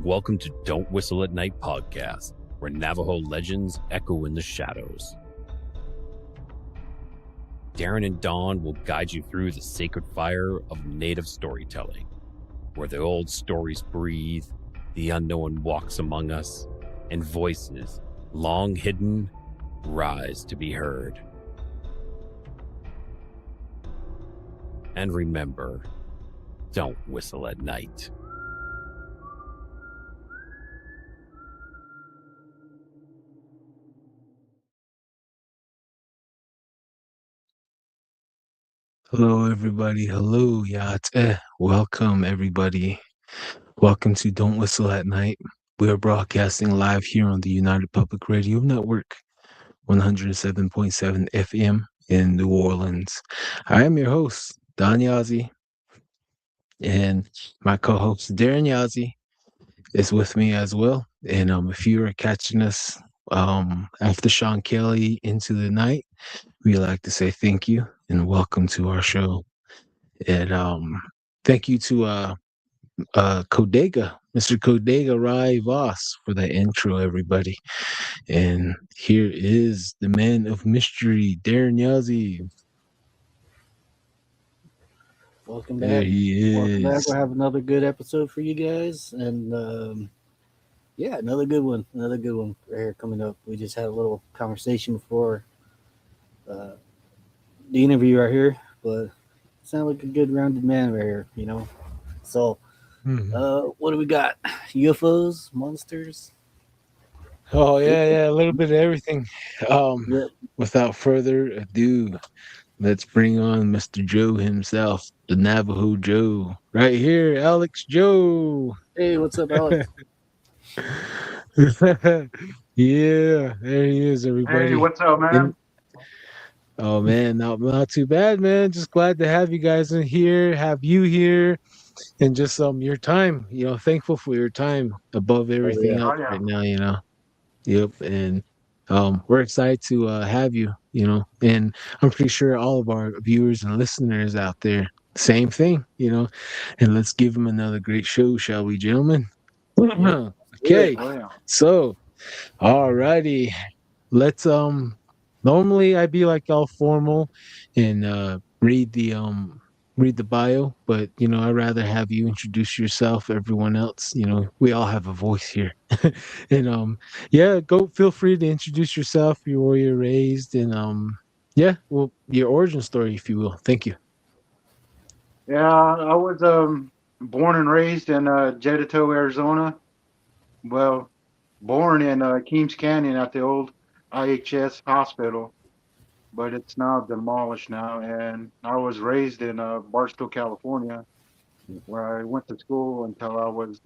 Welcome to Don't Whistle at Night podcast, where Navajo legends echo in the shadows. Darren and Dawn will guide you through the sacred fire of native storytelling, where the old stories breathe, the unknown walks among us, and voices, long hidden, rise to be heard. And remember, don't whistle at night. Hello, everybody. Hello, yacht. Welcome, everybody. Welcome to Don't Whistle at Night. We are broadcasting live here on the United Public Radio Network, 107.7 FM in New Orleans. I am your host, Don Yazzie, and my co-host, Darren Yazzie, is with me as well. And if you are catching us after Sean Kelly into the night, we like to say thank you and welcome to our show. And thank you to Kodega, Mr. Kodega Rai Voss, for that intro, everybody. And here is the man of mystery, Darren Yazzie. Welcome back. There he is. Welcome back. We'll have another good episode for you guys. And yeah, another good one. Another good one right here coming up. We just had a little conversation before the interview right here, but sound like a good rounded man right here, you know. So what do we got? UFOs, monsters? Oh yeah, a little bit of everything. Yep. Without further ado, let's bring on Mr. Joe himself, the Navajo Joe. Right here, Alex Joe. Hey, what's up, Alex? Yeah, there he is, everybody. Hey, what's up, man? Oh man, not too bad, man. Just glad to have you guys in here, have you here, and just your time. You know, thankful for your time above everything else right now. You know, yep. And we're excited to have you. You know, and I'm pretty sure all of our viewers and listeners out there, same thing. You know, and let's give them another great show, shall we, gentlemen? Okay, so alrighty, let's normally I'd be like all formal and read the bio, but you know, I'd rather have you introduce yourself. Everyone else, you know, we all have a voice here. And yeah, go feel free to introduce yourself, where you're raised, and yeah, well, your origin story, if you will. Thank you. Yeah, I was born and raised in Jedito, Arizona. Well, born in Keams Canyon at the old IHS hospital, but it's now demolished now. And I was raised in Barstow, California, where I went to school until I was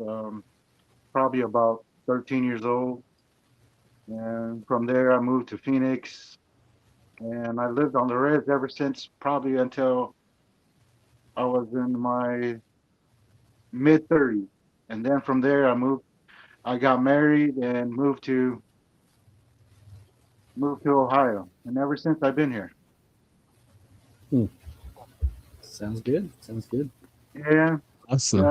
probably about 13 years old. And from there, I moved to Phoenix, and I lived on the res ever since, probably until I was in my mid 30s. And then from there, I got married and moved to Ohio. And ever since I've been here. Sounds good. Sounds good. Yeah. Awesome.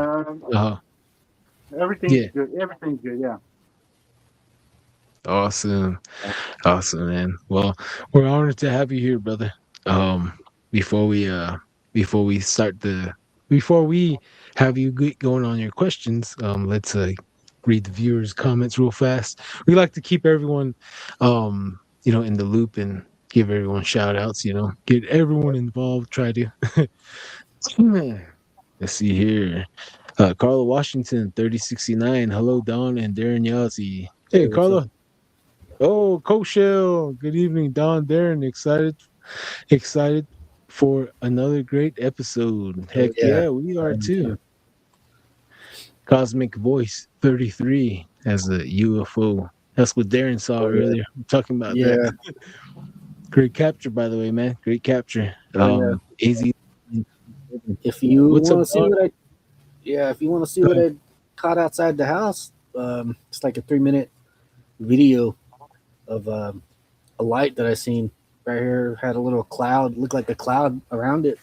Everything's good. Everything's good. Yeah. Awesome, man. Well, we're honored to have you here, brother. Before we have you get going on your questions, let's read the viewers' comments real fast. We like to keep everyone, you know, in the loop and give everyone shout outs. You know, get everyone involved. Try to. Let's see here. Carla Washington, 3069. Hello, Don and Darren Yazzie. Hey, Carla. Oh, Coachell. Good evening, Don, Darren. Excited for another great episode. Heck yeah, we are too. Cosmic Voice 33 as a UFO. That's what Darren saw earlier. I'm talking about that. Great capture, by the way, man. Great capture. AZ. If you want to see what I caught outside the house, it's like a 3-minute video of a light that I seen right here. Had a little cloud, looked like a cloud around it,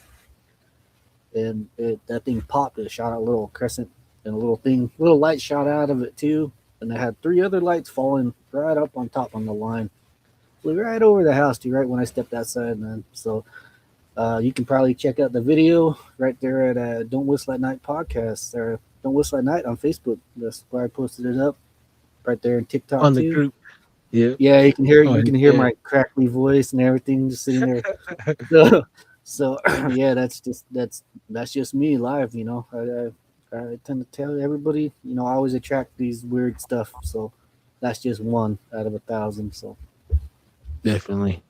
and that thing popped. It shot out a little crescent and a little light shot out of it too. And I had 3 other lights falling right up on top on the line. Flew right over the house, dude, right when I stepped outside, man. So you can probably check out the video right there at Don't Whistle at Night podcast, or Don't Whistle at Night on Facebook. That's where I posted it up, right there in TikTok On the too. group. Yeah. Yeah, you can hear Yeah. my crackly voice and everything just sitting there. So yeah, that's just me live. You know, I tend to tell everybody. You know, I always attract these weird stuff. So that's just one out of 1,000. So Definitely.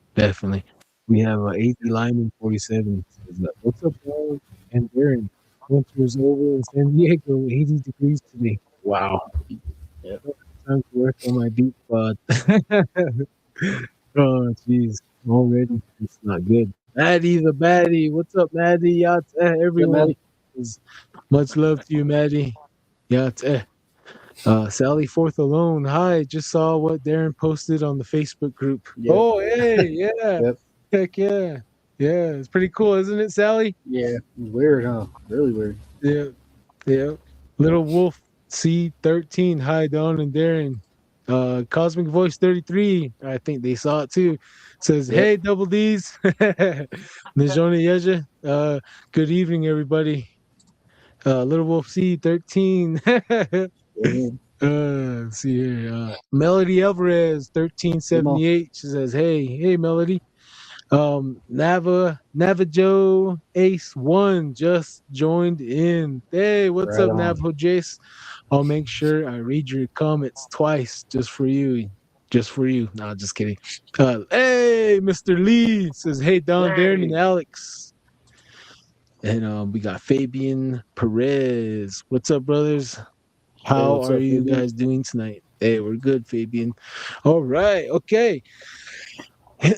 We have 80 Lyman 47. Says, what's up, dog? And Darren, winter's over in San Diego, 80 degrees today. Wow. yeah, Time to work on my deep spot. Oh, jeez. Already, it's not good. Maddie the baddie. What's up, Maddie? Yachts, everyone. Much love to you, Maddie. Yachts, Sally Fourth Alone. Hi, just saw what Darren posted on the Facebook group. Yep. Oh, hey, yeah. Yep. Heck yeah. Yeah, it's pretty cool, isn't it, Sally? Yeah, weird, huh? Really weird. Yeah. Little Wolf C13. Hi, Don and Darren. Cosmic Voice 33. I think they saw it too. Says, Yep. hey, Double D's. Najoni Yeja. Good evening, everybody. Little Wolf C13. Let's see here. Melody Alvarez 1378. She says, hey Melody. Navajo Ace 1 just joined in. Hey, what's Right up, on. Navajo Jace? I'll make sure I read your comments twice just for you. No, just kidding. Hey, Mr. Lee says, hey, Don, Darren, and Alex. And we got Fabian Perez. What's up, brothers? How what's are up, you Fabian? guys doing tonight? Hey, we're good, Fabian. All right, okay.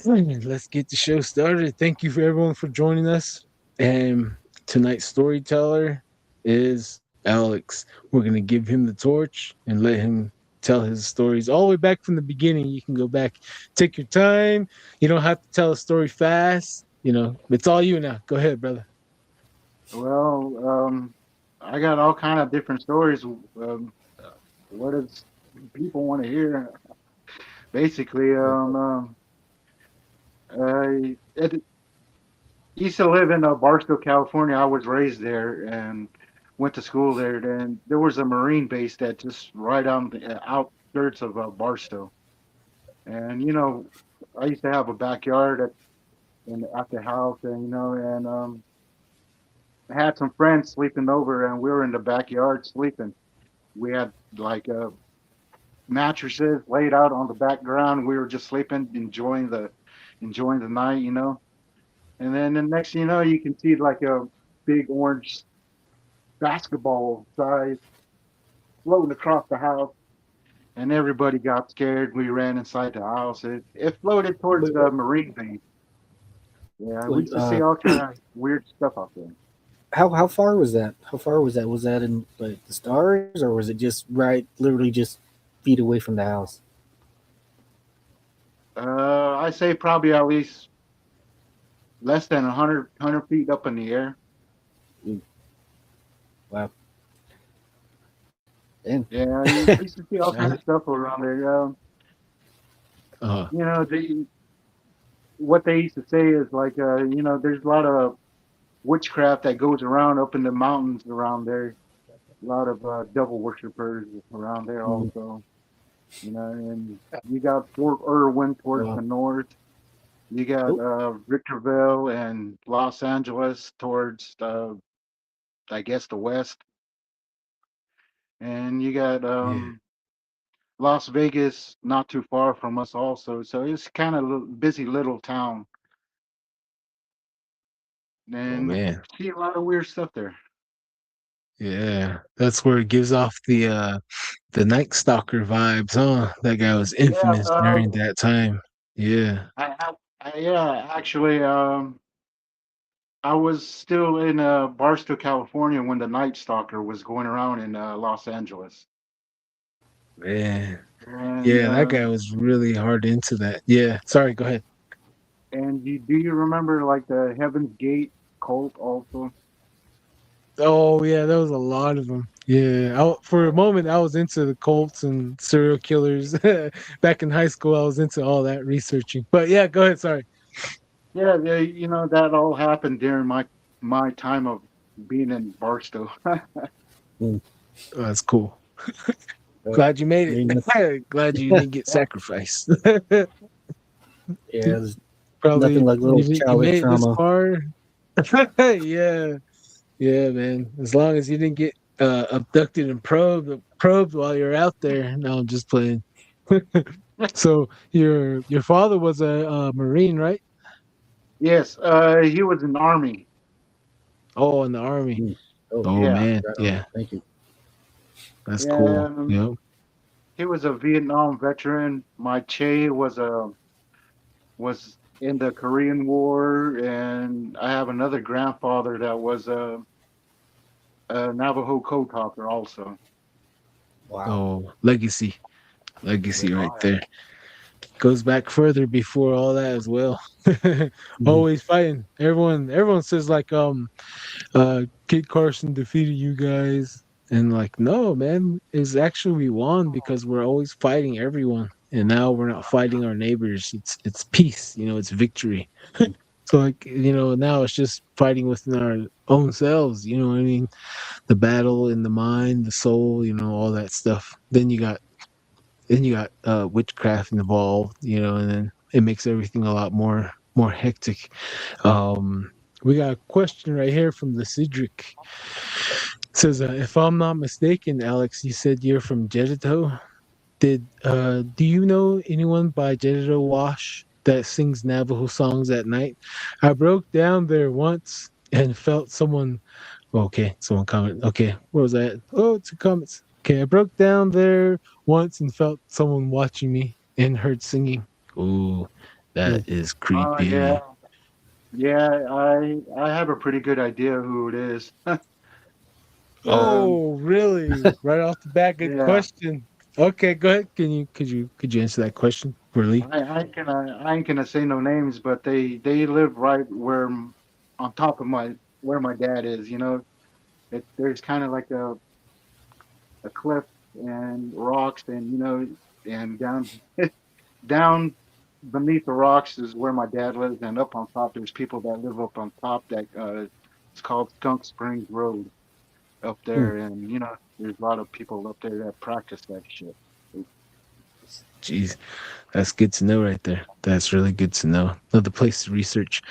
Let's get the show started. Thank you for everyone for joining us. And tonight's storyteller is Alex. We're going to give him the torch and let him tell his stories all the way back from the beginning. You can go back, take your time. You don't have to tell a story fast. You know, it's all you now. Go ahead, brother. Well, I got all kind of different stories. What does people want to hear? Basically, I used to live in Barstow, California. I was raised there and went to school there. And there was a Marine base that just right on the outskirts of Barstow. And I used to have a backyard at the house, and I had some friends sleeping over, and we were in the backyard sleeping. We had like mattresses laid out on the background. We were just sleeping, enjoying the night. And then the next thing you know, you can see like a big orange basketball size floating across the house, and everybody got scared. We ran inside the house. It floated towards the Marine base. Yeah, we used to see all kind of weird stuff out there. How far was that? How far was that? Was that in like the stars, or was it just literally just feet away from the house? I say probably at least less than 100 feet up in the air. Wow. Damn. Yeah, you used to see all kinds of stuff around there. What they used to say is like, there's a lot of witchcraft that goes around up in the mountains around there. A lot of devil worshippers around there also. And you got Fort Irwin towards the north. You got Victorville and Los Angeles towards, I guess, the west. And you got Las Vegas not too far from us also. So it's kind of a busy little town. And see a lot of weird stuff there. Yeah, that's where it gives off the Night Stalker vibes, huh? That guy was infamous during that time. Yeah. Actually, I was still in Barstow, California when the Night Stalker was going around in Los Angeles. Man. And, yeah, that guy was really hard into that. Yeah. Sorry, go ahead. And do you remember like the Heaven's Gate cult also? Oh yeah, there was a lot of them. Yeah, for a moment I was into the cults and serial killers. Back in high school, I was into all that researching. But yeah, go ahead. Sorry. Yeah, that all happened during my time of being in Barstow. Oh, that's cool. But Glad you made ain't it. Glad you didn't get sacrificed. yeah, there's Probably nothing like little you childhood made it this trauma. far. Yeah, yeah, man. As long as you didn't get abducted and probed while you're out there. No, I'm just playing. So your father was a Marine, right? Yes, he was in the Army. Oh, in the Army. Mm. Oh, Oh Yeah, man, right on. yeah, Thank you. that's yeah. cool. Yep. He was a Vietnam veteran. My Che was in the Korean War, and I have another grandfather that was a Navajo code talker also. Wow. Oh, legacy Yeah. right there. Goes back further before all that as well. Mhm. Always fighting. Everyone says like Kit Carson defeated you guys, and like no man, it's actually we won because we're always fighting everyone, and now we're not fighting our neighbors. It's peace, it's victory. So like now it's just fighting within our own selves. You know what I mean? The battle in the mind, the soul, all that stuff. Then you got witchcraft involved, and then it makes everything a lot more hectic. We got a question right here from the Cedric. It says, if I'm not mistaken, Alex, you said you're from Jedito. Do you know anyone by Jedito Wash that sings Navajo songs at night? I broke down there once and felt someone. Okay, someone comment. Okay, where was I at? Oh, 2 comments. Okay, I broke down there once and felt someone watching me and heard singing. Ooh, that Mm. is Oh yeah, creepy. yeah. I have a pretty good idea who it is. um, Oh, really? Right off the bat, good yeah, question. Okay, go ahead. Could you answer that question for Lee? I ain't gonna say no names, but they live right on top of my where my dad is. There's kind of like a cliff and rocks, and and down beneath the rocks is where my dad lives, and up on top there's people that live up on top that it's called Skunk Springs Road up Mm. there, and there's a lot of people up there that practice that shit. Jeez, that's good to know right there. That's really good to know. Another place to research.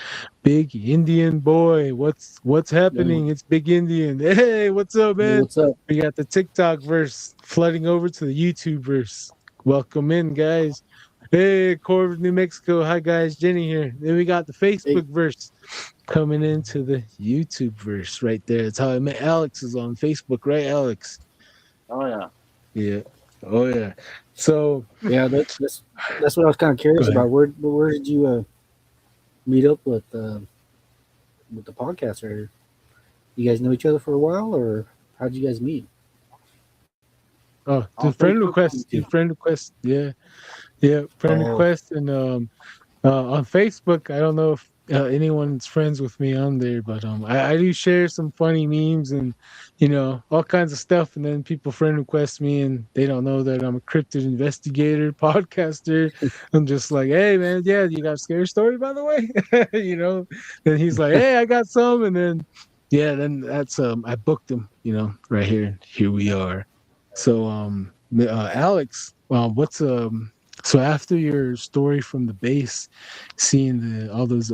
Big Indian boy, what's Yeah. happening? It's Big Indian. Hey, what's up, Hey, man? what's up? We got the TikTok verse flooding over to the YouTube verse. Welcome in, guys. Hey, Corv, New Mexico. Hi, guys. Jenny here. Then we got the Hey. Facebook verse coming into the YouTube verse right there. That's how I met Alex is on Facebook, right, Alex? Oh yeah. Yeah. Oh yeah. So Yeah, that's what I was kind of go curious ahead. about. Where did you meet up with the podcast? Or you guys know each other for a while, or how did you guys meet? Oh, On the friend Facebook, on request. The YouTube. friend request. Yeah. Yeah. Friend Oh, request. And on Facebook, I don't know if anyone's friends with me on there, but I do share some funny memes and all kinds of stuff. And then people friend request me, and they don't know that I'm a cryptid investigator, podcaster. I'm just like, hey man, yeah, you got a scary story by the way, And he's like, hey, I got some, and then yeah, then that's I booked him, right here. Here we are. So Alex, what's so after your story from the base, seeing all those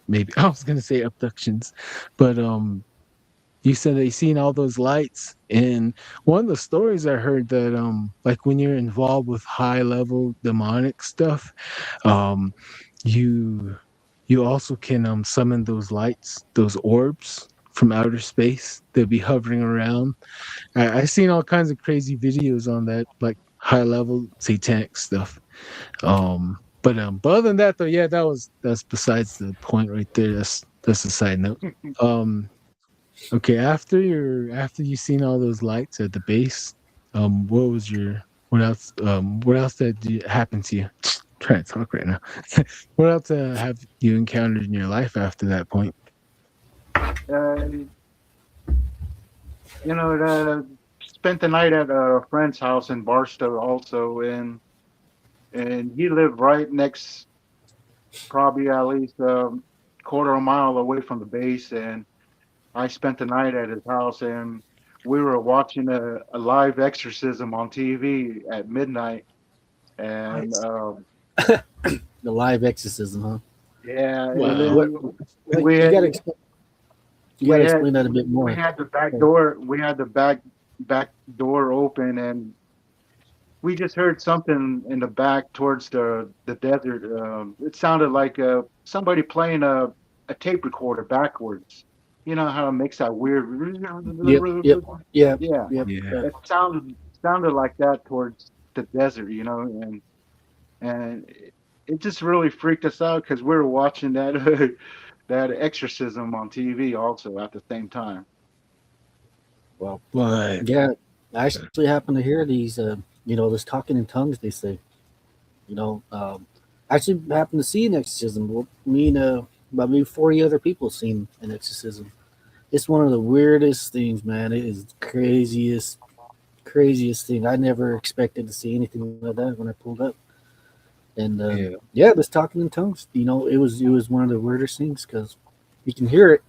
maybe I was gonna say abductions, but you said that you seen all those lights, and one of the stories I heard that like when you're involved with high level demonic stuff, um you you also can summon those lights, those orbs from outer space. They'll be hovering around. I seen all kinds of crazy videos on that, like high level satanic stuff. But other than that though, yeah, that's besides the point right there. That's a side note. Um, okay, after you seen all those lights at the base, what else happened to you? Trying to talk right now. What else have you encountered in your life after that point? Uh, Spent the night at a friend's house in Barstow also, and he lived right next, probably at least a quarter of a mile away from the base, and I spent the night at his house, and we were watching a live exorcism on TV at midnight, and Nice. The live exorcism, huh? yeah, and Wow. What? then Like, we you had gotta we had explain that a bit we more. had the back door we had the back door open, and we just heard something in the back towards the desert. It sounded like somebody playing a tape recorder backwards. You know how it makes that weird. Yep, yep, yep, Yeah, yep. Yeah. it sounded like that towards the desert, and it just really freaked us out because we were watching that that exorcism on TV also at the same time. Well, What? yeah, I actually happen to hear these. This talking in tongues. They say, you know, um, I actually happened to see an exorcism. Well, me and about maybe 40 other people seen an exorcism. It's one of the weirdest things, man. It is the craziest thing. I never expected to see anything like that when I pulled up. And Yeah. yeah, this talking in tongues. It was one of the weirdest things because you can hear it,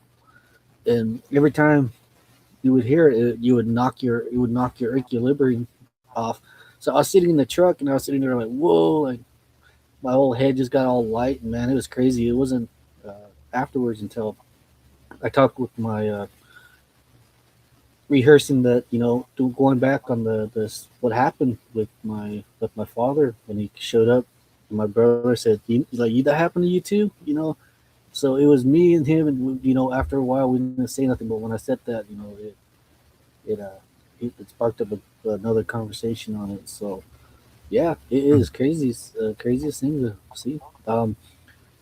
and every time you would hear it, it would knock your equilibrium off. So I was sitting in the truck and I was sitting there like, whoa, like my whole head just got all light, and man, it was crazy. It wasn't afterwards until I talked with my rehearsing that going back on the what happened with my father when he showed up. My brother said, that happened to you too?" So it was me and him, and after a while we didn't say nothing. But when I said that, it it sparked up another conversation on it. So yeah, it is crazy. It's the craziest thing to see.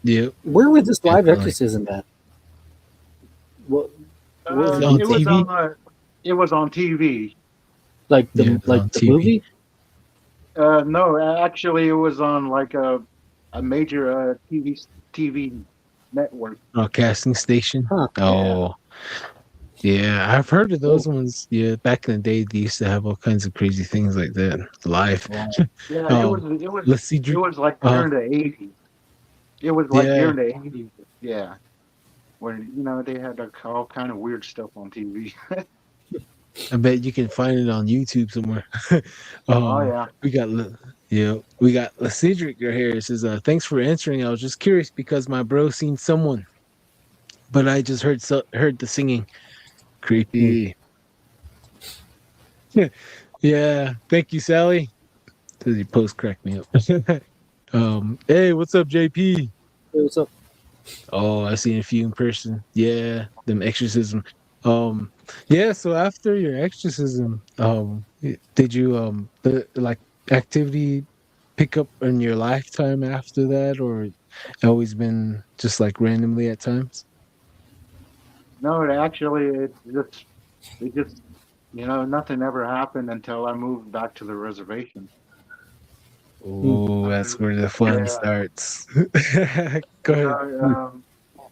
Yeah. Where was this live Definitely. exorcism at? What was On it? It was TV? on TV. Like Yeah, the it's on like the TV. movie? No, actually, it was on like a major TV network. Broadcasting station. Huh. Yeah, Oh, yeah. I've heard of those Cool. ones. Yeah, back in the day, they used to have all kinds of crazy things like that live. Wow. yeah. It was um, it was let's see. it was like Uh, during the 80s. It was like yeah. during the 80s. Yeah, when they had like all kind of weird stuff on TV. I bet you can find it on YouTube somewhere. Oh um, yeah. we got we got Cedric here. It says, "Thanks for answering. I was just curious because my bro seen someone, but I just heard the singing. Hmm. Creepy." Yeah. Thank you, Sally. Says your post cracked me up. Hey, what's up, JP? Hey, what's up? Oh, I seen a few in person. Yeah, them exorcism. Um, yeah. So after your exorcism, did you like activity pick up in your lifetime after that, or always been just like randomly at times? No, it just nothing ever happened until I moved back to the rereservation. Hmm. Oh, that's where the fun Yeah. starts. Go You ahead. know,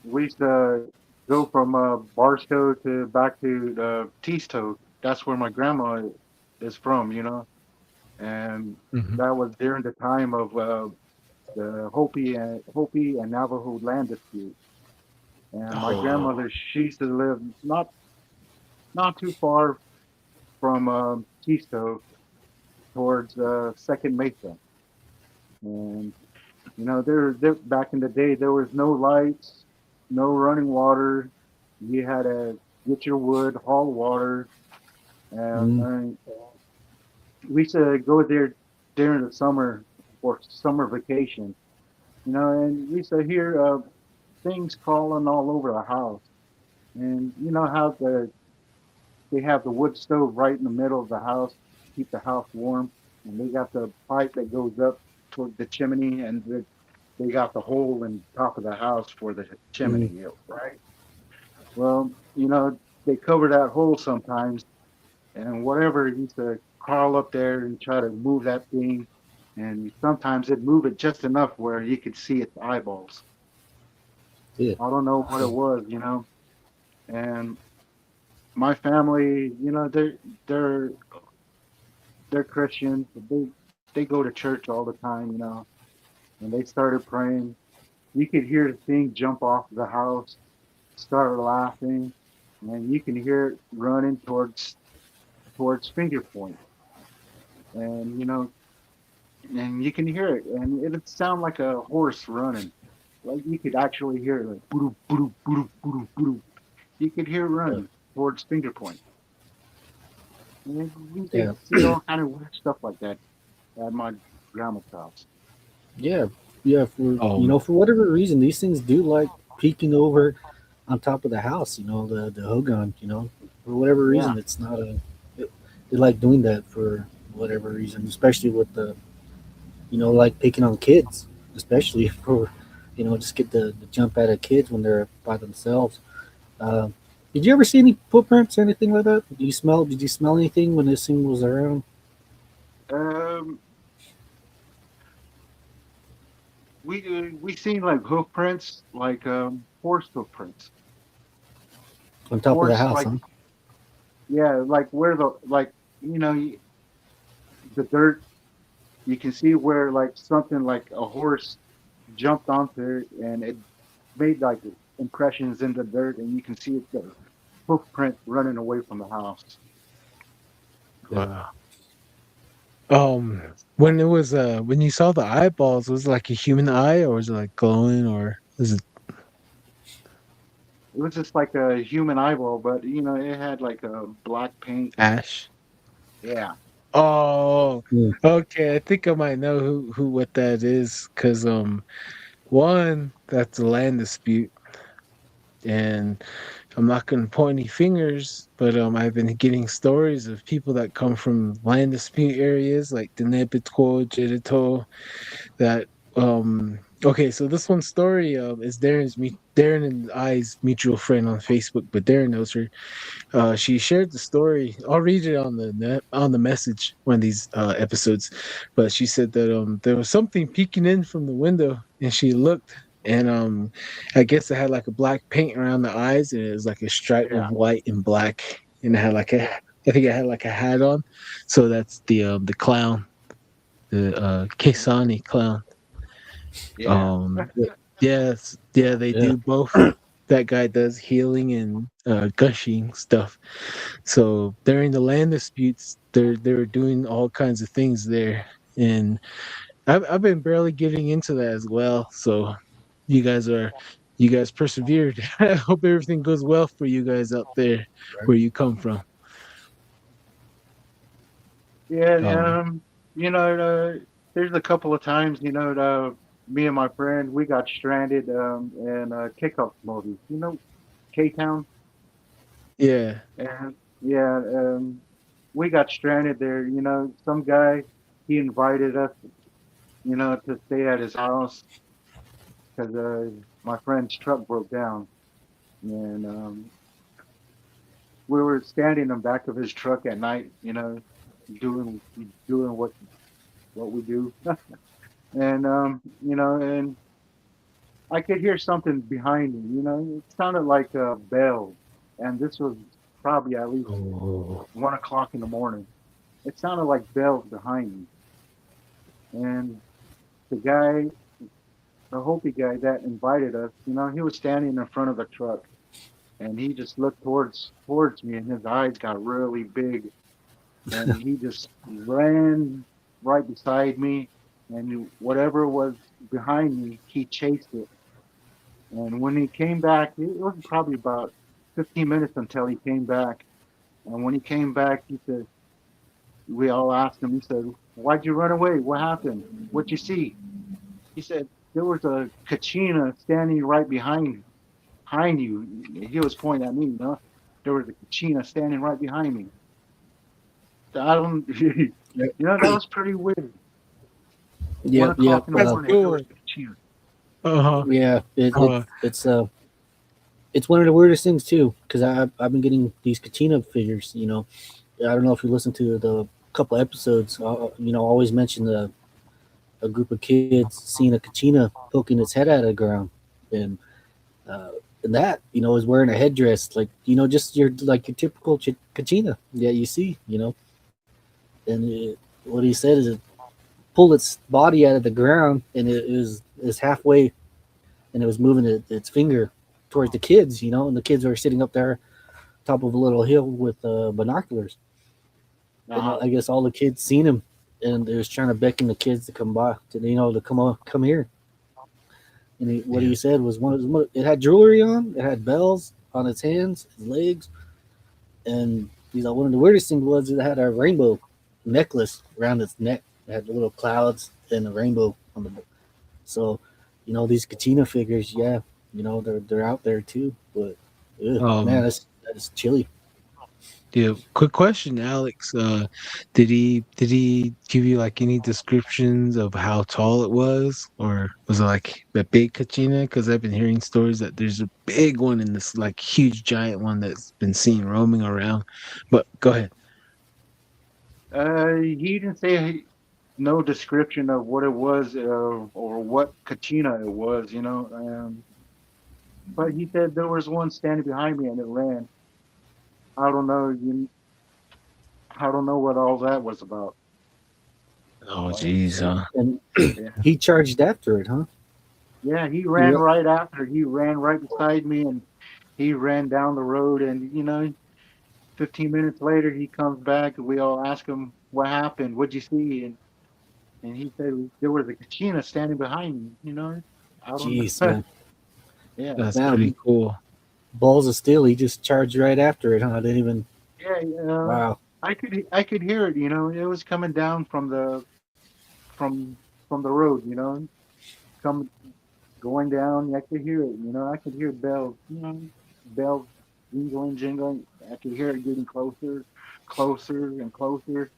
we used to go from Barstow to back to the Teastow. That's where my grandma is from. And Hmm. that was during the time of the Hopi and Navajo land dispute. And my Oh, grandmother, she used to live not too far from Teastow towards Second Mesa. And there back in the day, there was no lights, no running water. You had to get your wood, haul water, and Hmm. we used to go there during the summer for summer vacation. And we used to hear things crawling all over the house. And you know how they have the wood stove right in the middle of the house, keep the house warm, and they got the pipe that goes up toward the chimney, and they got the hole in top of the house for the chimney, Hmm. right? Well, they cover that hole sometimes, and whatever used to crawl up there and try to move that thing, and sometimes it'd move it just enough where you could see its eyeballs. Yeah. I don't know what it was, and my family, they're they're Christians. They go to church all the time, and they started praying. You could hear the thing jump off the house, start laughing, and you can hear it running towards Finger Point, and and you can hear it, and it'd sound like a horse running, like you could actually hear it, like boo boo boo boo boo. You could hear it Yeah. running towards Finger Point, and we Yeah. could see all kind of weird stuff like that at my grandma's house. Yeah. Yeah. For whatever reason, these things do like peeking over on top of the house. The hogan. For whatever Yeah, reason, it's not a. They like doing that for whatever reason, especially with like picking on kids, especially for, just get the jump out of kids when they're by themselves. Uh, did you ever see any footprints or anything like that? Did you smell anything when this thing was around um, we seen like hoof prints, like horse hoof prints, on top of the horse house? like Huh? yeah, like where the like the dirt. You can see where like something like a horse jumped onto it, and it made like impressions in the dirt, and you can see the hoof print running away from the house. Wow. When it was when you saw the eyeballs, was it like a human eye, or was it like glowing, or was it It was just like a human eyeball, but it had like a black paint. ash? Yeah, Oh, Mm. okay. I think I might know who what that is, because one, that's a land dispute, and I'm not going to point any fingers, but I've been getting stories of people that come from land dispute areas like the Nebitco, Jedito, that okay, so this one story is Darren and I's mutual friend on Facebook, but Darren knows her. She shared the story. I'll read it on the message, one of these episodes. But she said that there was something peeking in from the window, and she looked, and I guess it had like a black paint around the eyes, and it was like a stripe yeah, of white and black, and it had like a I think it had like a hat on. So that's the clown, the Kesani clown. yeah, Um, yes, yeah, they Yeah. do both. That guy does healing and gushing stuff. So during the land disputes, they were doing all kinds of things there, and I've been barely getting into that as well. So you guys are you guys persevered. I hope everything goes well for you guys out there Right. where you come from. yeah. Um, There's a couple of times, me and my friend we got stranded in Kickoff movie. K Town, yeah. and yeah, we got stranded there. Some guy he invited us, to stay at his house because my friend's truck broke down, and we were standing in the back of his truck at night, doing doing what we do, and I could hear something behind me. It sounded like a bell, and this was probably at least Oh, 1 o'clock in the morning. It sounded like bells behind me, and the guy, the Hopi guy that invited us, he was standing in front of the truck, and he just looked towards me, and his eyes got really big, and he just ran right beside me, and whatever was behind me, he chased it. And when he came back, it was probably about 15 minutes until he came back. And when he came back, he said, we all asked him, he said, "Why'd you run away? What happened? What'd you see?" He said, "There was a kachina standing right behind you." He was pointing at me, There was a kachina standing right behind me. I don't, Yeah. that was pretty weird. One Yep. o'clock Yep. in the that's morning, there was cool. a kachina. Uh-huh. Yeah. Uh, It's one of the weirdest things too, because I've been getting these Katina figures. I don't know if you listened to the couple episodes. Always mention a group of kids seeing a Kachina poking its head out of the ground, and And that, is wearing a headdress, like, just your typical kachina you see, And what he said is it pulled its body out of the ground, and it was halfway, and it was moving its finger towards the kids, and the kids were sitting up there top of a little hill with binoculars. And I guess all the kids seen him, and they was trying to beckon the kids to come by, to come here. And what he said was it had jewelry on, it had bells on its hands, its legs, and one of the weirdest things was it had a rainbow necklace around its neck. It had little clouds and a rainbow on the. So, these Katina figures, they're out there too. But man, that's chilly. Yeah, quick question, Alex. Did he give you like any descriptions of how tall it was, or was it like a big kachina? Because I've been hearing stories that there's a big one in this like huge giant one that's been seen roaming around. But go ahead. He didn't say no description of what it was or what kachina it was, but he said there was one standing behind me and it ran. I don't know. I don't know what all that was about. Oh, jeez, huh? And Yeah. he charged after it, huh? Yeah, he ran right after. He ran right beside me, and he ran down the road. And 15 minutes later, he comes back, and we all ask him what happened. What'd you see? And he said there was a kachina standing behind me. I don't know. Jeez, man. Yeah, That's pretty cool. Balls of steel. He just charged right after it, huh? I didn't even. yeah. Wow. I could hear it. It was coming down from the road. Coming going down. I could hear it. I could hear bells. Bells jingling. I could hear it getting closer, closer, and closer.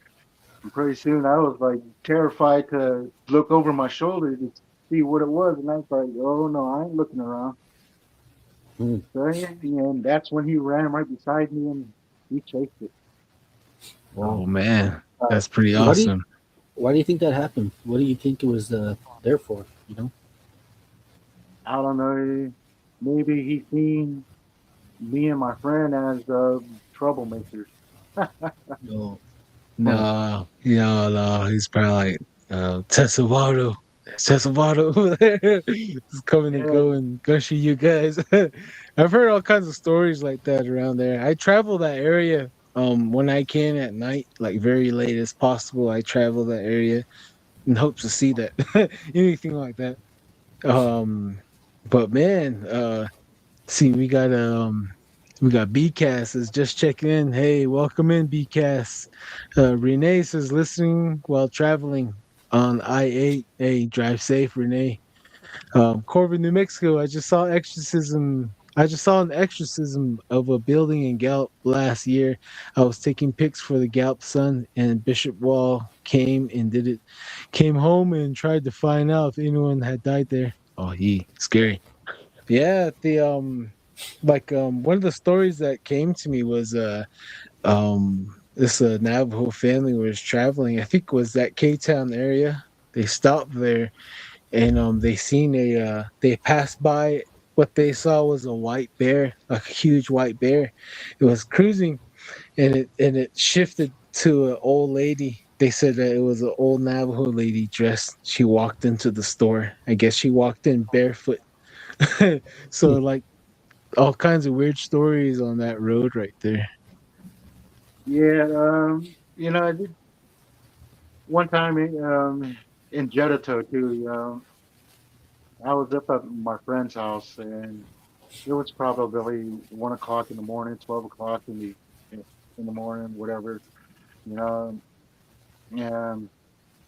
And pretty soon, I was like terrified to look over my shoulder to see what it was, and I was like, "Oh no, I ain't looking around." So and that's when he ran right beside me, and he chased it. Oh man, that's pretty awesome. Why do you think that happened? What do you think it was there for? I don't know. Maybe he seen me and my friend as troublemakers. No. No, he's probably like Tesawado. Tesawado over there. He's coming to go and gushy you guys. I've heard all kinds of stories like that around there. I travel that area when I can at night, like very late as possible. I travel that area in hopes to see that anything like that. But man, see we got BCAS is just checking in. Hey, welcome in, BCAS. Renee says listening while traveling on I-8. Hey, drive safe, Renee. Corbin, New Mexico. I just saw an exorcism of a building in Gallup last year. I was taking pics for the Gallup Sun, and Bishop Wall came home and tried to find out if anyone had died there. Oh, scary. Yeah, one of the stories that came to me was this Navajo family was traveling. I think it was that K-Town area. They stopped there and they passed by. What they saw was a white bear, a huge white bear. It was cruising, and it shifted to an old lady. They said that it was an old Navajo lady dressed. She walked into the store. I guess she walked in barefoot. So like all kinds of weird stories on that road right there. Yeah, I did one time in Jericho too. I was up at my friend's house, and it was probably 1 o'clock in the morning, 12 o'clock in the morning, whatever. You know, and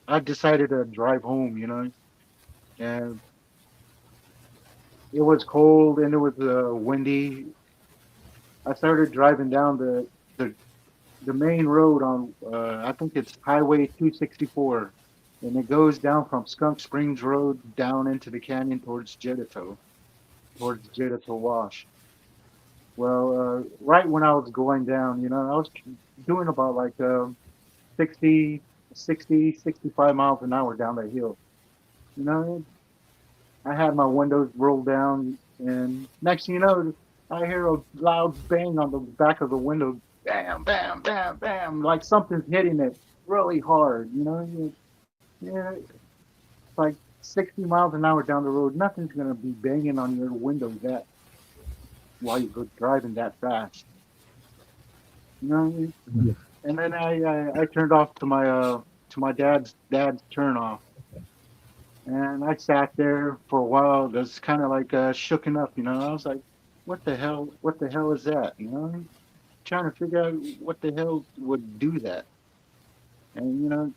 I decided to drive home. And it was cold and it was windy. I started driving down the the main road on I think it's Highway 264, and it goes down from Skunk Springs Road down into the canyon towards Jericho Wash. Well, right when I was going down, I was doing about like 60, 65 miles an hour down that hill. You know, I had my windows rolled down, And next thing you know, I hear a loud bang on the back of the window. Bam, bam, bam, bam. Like something's hitting it really hard. Yeah, it's like 60 miles an hour down the road. Nothing's going to be banging on your window that while you go driving that fast. You know what I mean? And then I turned off to my dad's turn off. And I sat there for a while, just kind of like shooken up, I was like, what the hell is that? Trying to figure out what the hell would do that. And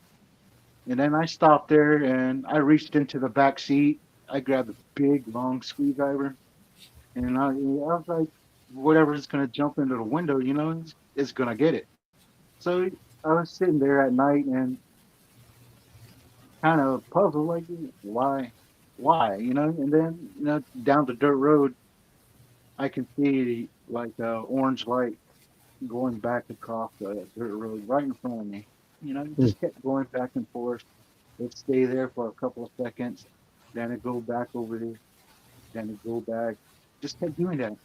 and then I stopped there and I reached into the back seat. I grabbed a big long screwdriver, and I was like, whatever's gonna jump into the window, is gonna get it. So I was sitting there at night and kind of puzzled, like, why, And then down the dirt road, I can see like a orange light going back across the dirt road right in front of me. It just kept going back and forth. It'd stay there for a couple of seconds, then it go back over there, then it go back. Just kept doing that.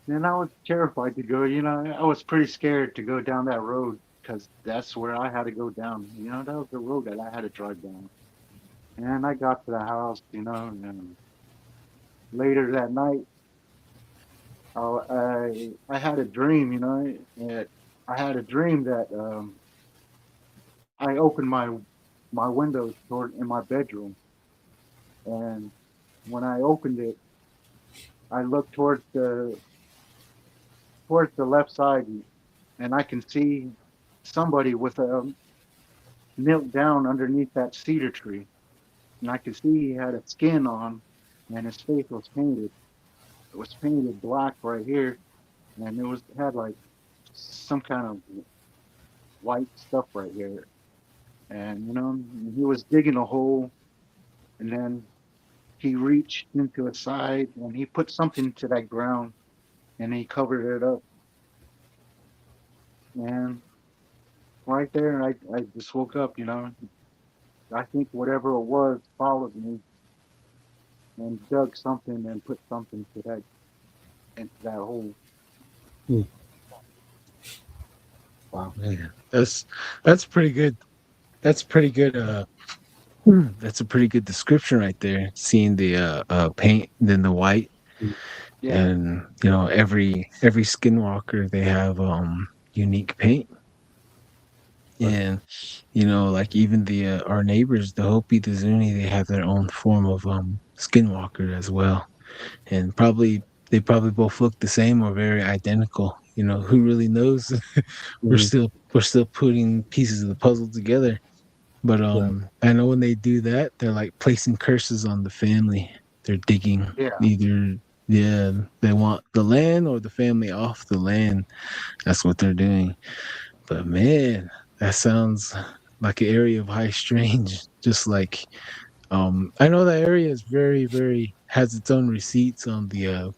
Then I was terrified to go. I was pretty scared to go down that road because that's where I had to go down. That was the road that I had to drive down. And I got to the house, and later that night, I had a dream, and I had a dream that I opened my windows toward in my bedroom, and when I opened it, I looked towards the left side, and I can see somebody with a knelt down underneath that cedar tree, and I could see he had a skin on, and his face was painted. It was painted black right here, and it had like some kind of white stuff right here, and he was digging a hole, and then he reached into his side and he put something to that ground, and he covered it up, and right there, I just woke up. I think whatever it was followed me and dug something and put something to that into that hole. Wow. Man, that's pretty good. That's pretty good. That's a pretty good description right there. Seeing the paint, then the white, Yeah, and every skinwalker they have unique paint, and like even the our neighbors, the Hopi, the Zuni, they have their own form of skinwalker as well, and they probably both look the same or very identical. Who really knows? we're still putting pieces of the puzzle together. But I know when they do that, they're like placing curses on the family. They're digging yeah. either, yeah, they want the land or the family off the land. That's what they're doing. But man, that sounds like an area of high strange. Just like I know that area is very, very has its own receipts on the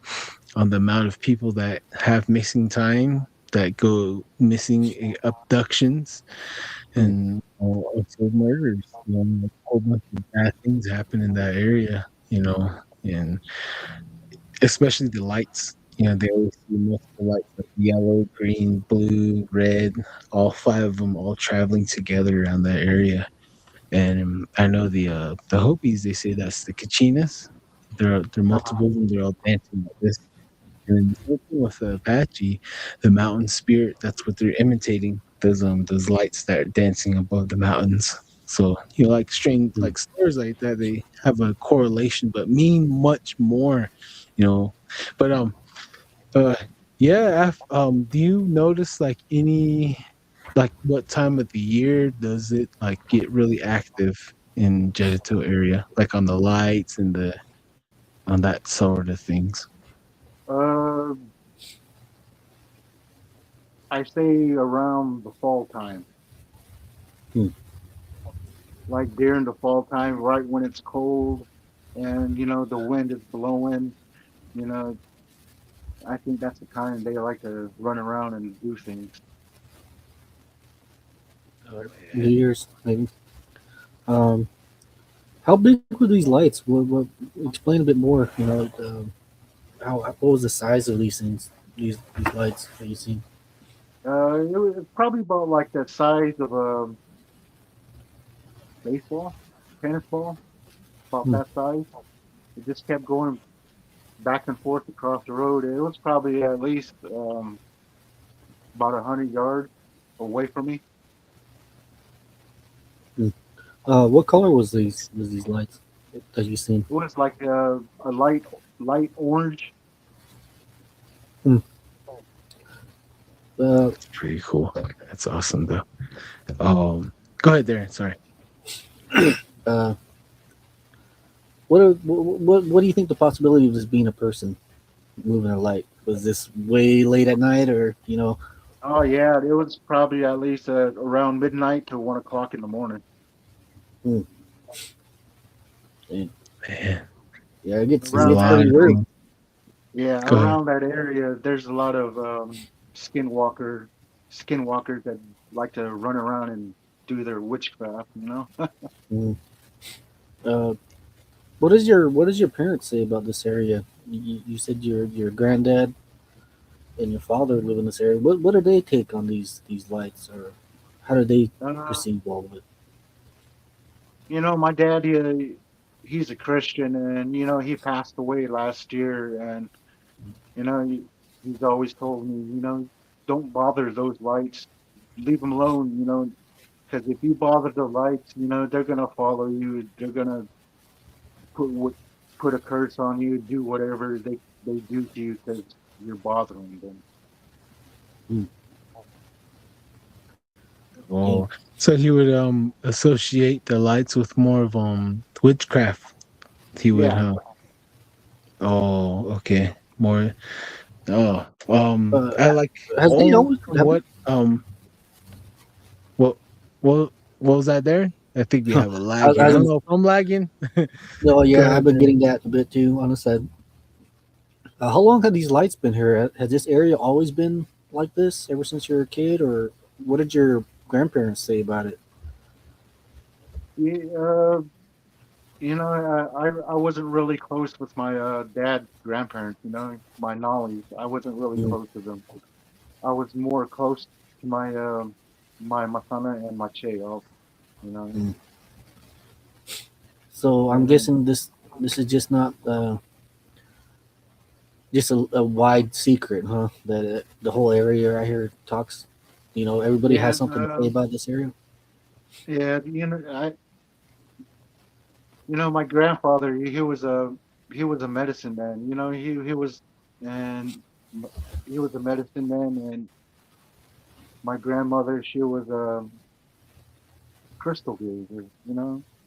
amount of people that have missing time, that go missing, abductions, and also murders. A whole bunch of bad things happen in that area. And especially the lights. They always see multiple lights, like yellow, green, blue, red, all five of them all traveling together around that area. And I know the Hopis, they say that's the Kachinas. They're multiple of them. They're all dancing like this. And the same thing with Apache, the mountain spirit. That's what they're imitating. Those lights that are dancing above the mountains. So like strange, like stars like that, they have a correlation, but mean much more. But yeah. Do you notice like what time of the year does it like get really active in Jedito area, like on the lights and on that sort of things? Uh, I say around the fall time, Hmm. like during the fall time, right when it's cold, and the wind is blowing. You know, I think that's the time they like to run around and do things. New Year's, maybe. Um, How big were these lights? Explain a bit more. What was the size of these things? These lights that you seen? It was probably about like the size of a baseball, tennis ball, about Hmm. that size. It just kept going back and forth across the road. It was probably at least about 100 yards away from me. Hmm. What color was these lights that you seen? It was like a light orange. Hmm. That's pretty cool. That's awesome, though. Go ahead, there. Sorry. Uh, what do you think the possibility of this being a person moving a light? Was this way late at night, or Oh yeah, it was probably at least around midnight to 1 o'clock in the morning. Hmm. And, Man, yeah, it there's a Around gets that, lot pretty of weird. things. yeah, Go ahead. around that area, there's a lot of skinwalkers that like to run around and do their witchcraft. Hmm. Uh, what does your parents say about this area? You said your granddad and your father live in this area. What do they take on these lights, or how do they Uh, perceive all of it? my dad, he's a Christian, and he passed away last year, and he's always told me, don't bother those lights, leave them alone, because if you bother the lights, they're gonna follow you, they're gonna put what put a curse on you, do whatever they do to you because you're bothering them. Hmm. And Oh, so he would associate the lights with more of witchcraft. He would, Yeah. huh? Oh, okay. More. Oh, uh, I like. has they Oh, always have? what what what was that there? I think we have a lag here. I As don't in, know if I'm lagging. no, Go yeah, I've ahead, been man. getting that a bit too on the side. How long have these lights been here? Has this area always been like this ever since you were a kid, or what did your grandparents say about it? Yeah, I wasn't really close with my dad's grandparents. My knowledge. I wasn't really Mm, close to them. I was more close to my matana and my cheo. You know, mm. So I'm and guessing this is just not just a wide secret, huh? That the whole area right here talks. Everybody yeah, has something to say about this area. yeah. My grandfather, he was a medicine man. He was and m- he was a medicine man, and my grandmother, she was a crystal gazer.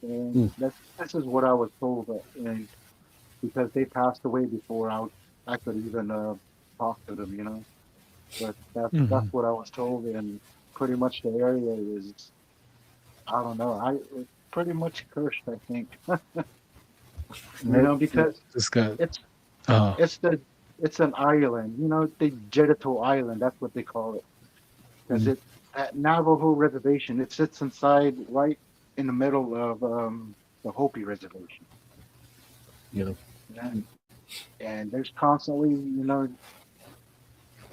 And Mm, this is what I was told, and because they passed away before I could even talk to them. But that's Mhm. what I was told, and pretty much the area is, I don't know, it's pretty much cursed, I think. right. Because Just got. it's Oh, It's the it's an island, the Jedito Island. That's what they call it, because Mm, it at Navajo reservation. It sits inside right in the middle of the Hopi reservation, you know. and there's constantly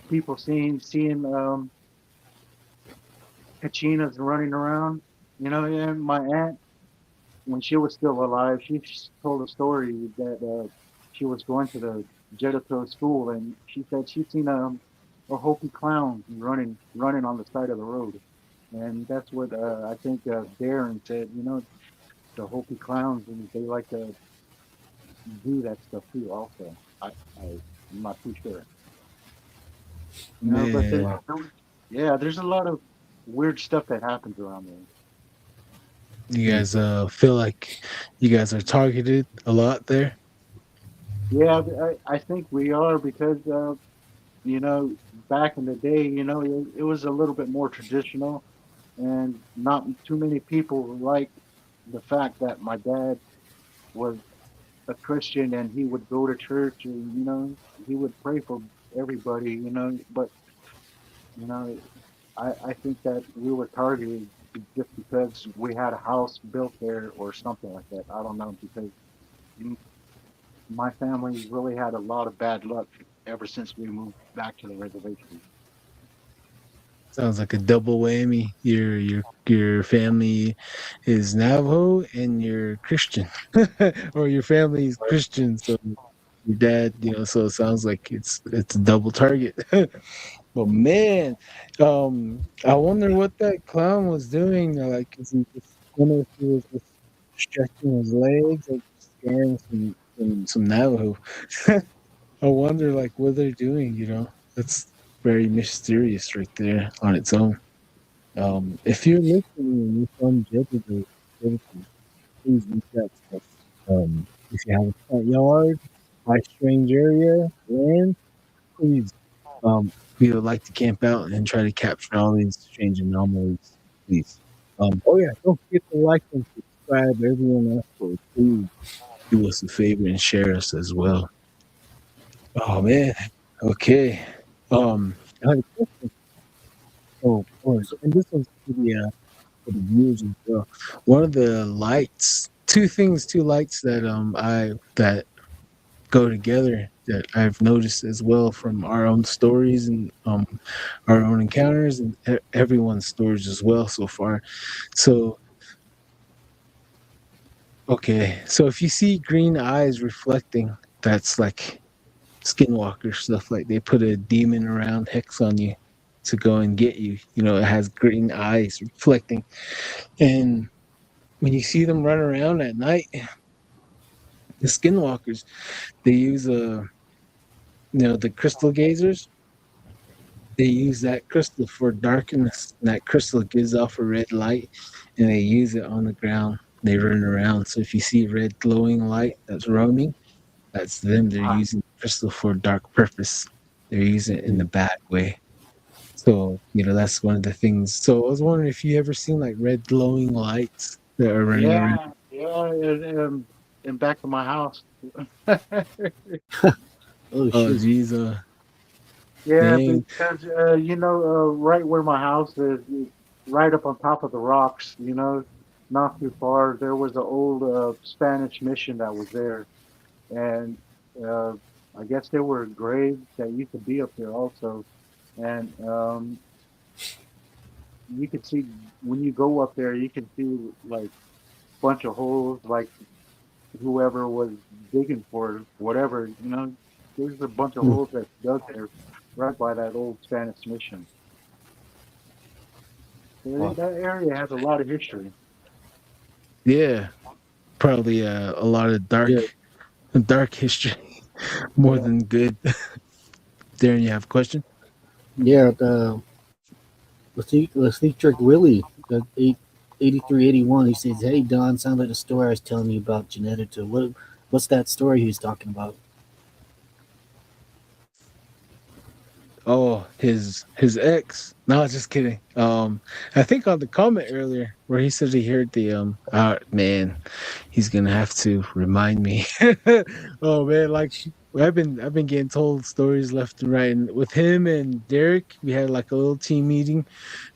people seeing kachinas running around. And my aunt, when she was still alive, she told a story that she was going to the Jedito school, and she said she'd seen a Hopi clown running on the side of the road, and that's what I think Darren said. The Hopi clowns, and they like to do that stuff too. Also, I'm not too sure. But man. yeah, there's a lot of weird stuff that happens around there. You Mm. guys feel like you guys are targeted a lot there? Yeah, I think we are because back in the day, it was a little bit more traditional, and not too many people like the fact that my dad was a Christian and he would go to church and he would pray for everybody. But you know I think that we were targeted just because we had a house built there or something like that. I don't know, because m- my family really had a lot of bad luck ever since we moved back to the reservation. Sounds like a double whammy. Your family is Navajo and you're Christian, or your family is Christian. So your dad, so it sounds like it's a double target. But man, I wonder what that clown was doing. Like, is he just, I wonder if he was just stretching his legs, like scaring some Navajo. I wonder, like, what they're doing. That's very mysterious right there on its own. If you're listening and you're from Jupiter, please reach out to us. If you have a front yard, high strange area, land, please. We would like to camp out and try to capture all these strange anomalies, please. Oh yeah, don't forget to like and subscribe. Everyone else, will please do us a favor and share us as well. Oh man. Okay. I had a question. And this one's for the viewers as well. One of the lights, two lights that that go together that I've noticed as well from our own stories and our own encounters and everyone's stories as well so far. So, okay. So if you see green eyes reflecting, that's like skinwalker stuff. Like they put a demon around hex on you to go and get you. It has green eyes reflecting. And when you see them run around at night, the skinwalkers, they use the crystal gazers. They use that crystal for darkness. And that crystal gives off a red light, and they use it on the ground. They run around. So if you see red glowing light that's roaming, that's them. They're using crystal for dark purpose. They're using it in the bad way. So that's one of the things. So I was wondering if you ever seen like red glowing lights that are running around. Yeah, in back of my house. Oh Oh, shit! geez, Yeah, dang. because right where my house is right up on top of the rocks. Not too far. There was an old Spanish mission that was there, and uh, I guess there were graves that used to be up there also. And you could see when you go up there, you can see like bunch of holes, like whoever was digging for whatever. There's a bunch of Hmm. holes that's dug there right by that old Spanish mission. So Wow. that area has a lot of history. Yeah, probably a lot of Yeah, dark history more Yeah. than good. Darren, you have a question? yeah. The sneak trick Willie, the 8381. He says, "Hey Don, sounds like the story I was telling you about Genetica. What's that story he was talking about?" Oh, his ex. No, just kidding. I think on the comment earlier where he said he heard the man, he's gonna have to remind me. Oh man, like I've been getting told stories left and right, and with him and Derek, we had like a little team meeting,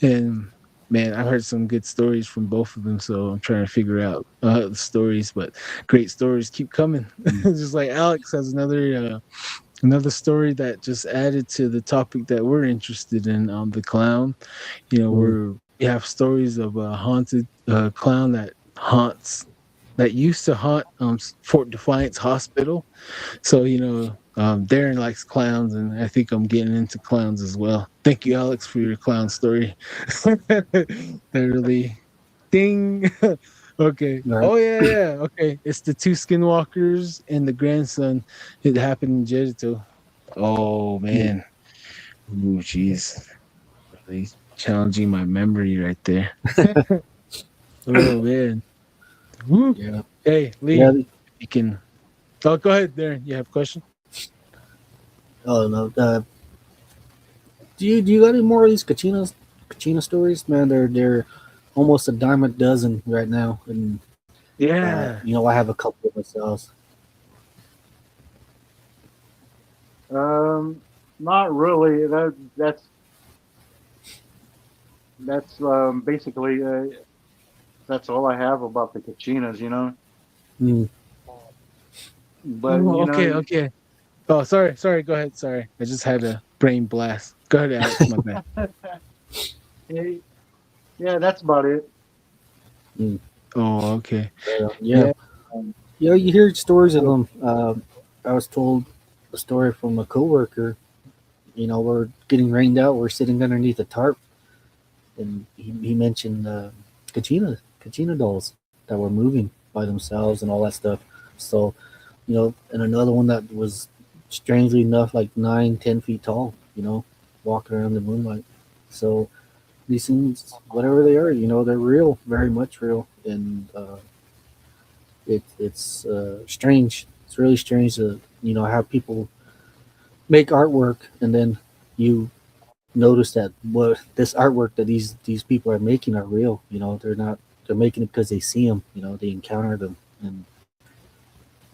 and man, I've heard some good stories from both of them. So I'm trying to figure out the stories, but great stories keep coming. Just like Alex has another story that just added to the topic that we're interested in, the clown. Mm. We have stories of a haunted clown that used to haunt Fort Defiance Hospital. So Darren likes clowns, and I think I'm getting into clowns as well. Thank you, Alex, for your clown story. That really ding. Okay. Right. Oh yeah. Okay. It's the two skinwalkers and the grandson. It happened in Jedito. Oh Yeah. man. Ooh, jeez. Really challenging my memory right there. Oh man. Woo. Yeah. Hey, Yeah. Lee, you can. Oh, go ahead, Darren. You have a question? Oh no. Do you got any more of these Kachina stories? Man, they're almost a dime a dozen right now, and Yeah. I have a couple of myself. Um, Not really. that's basically that's all I have about the Kachinas, you know. Mm. But Oh, you okay, know, okay. Oh, sorry. Go ahead. Sorry, I just had a brain blast. Go ahead, Alex. My bad. eh, yeah, that's about it. Mm. Oh, okay. Yeah, Yeah. Um, you hear stories of so- them. I was told a story from a coworker. We're getting rained out. We're sitting underneath a tarp, and he mentioned Kachina dolls that were moving by themselves and all that stuff. So, and another one that was strangely enough like 9, 10 feet tall. Walking around the moonlight. So these things, whatever they are, they're real, very much real, and it's strange. It's really strange to have people make artwork and then you notice that what this artwork that these people are making are real. They're making it because they see them. They encounter them, and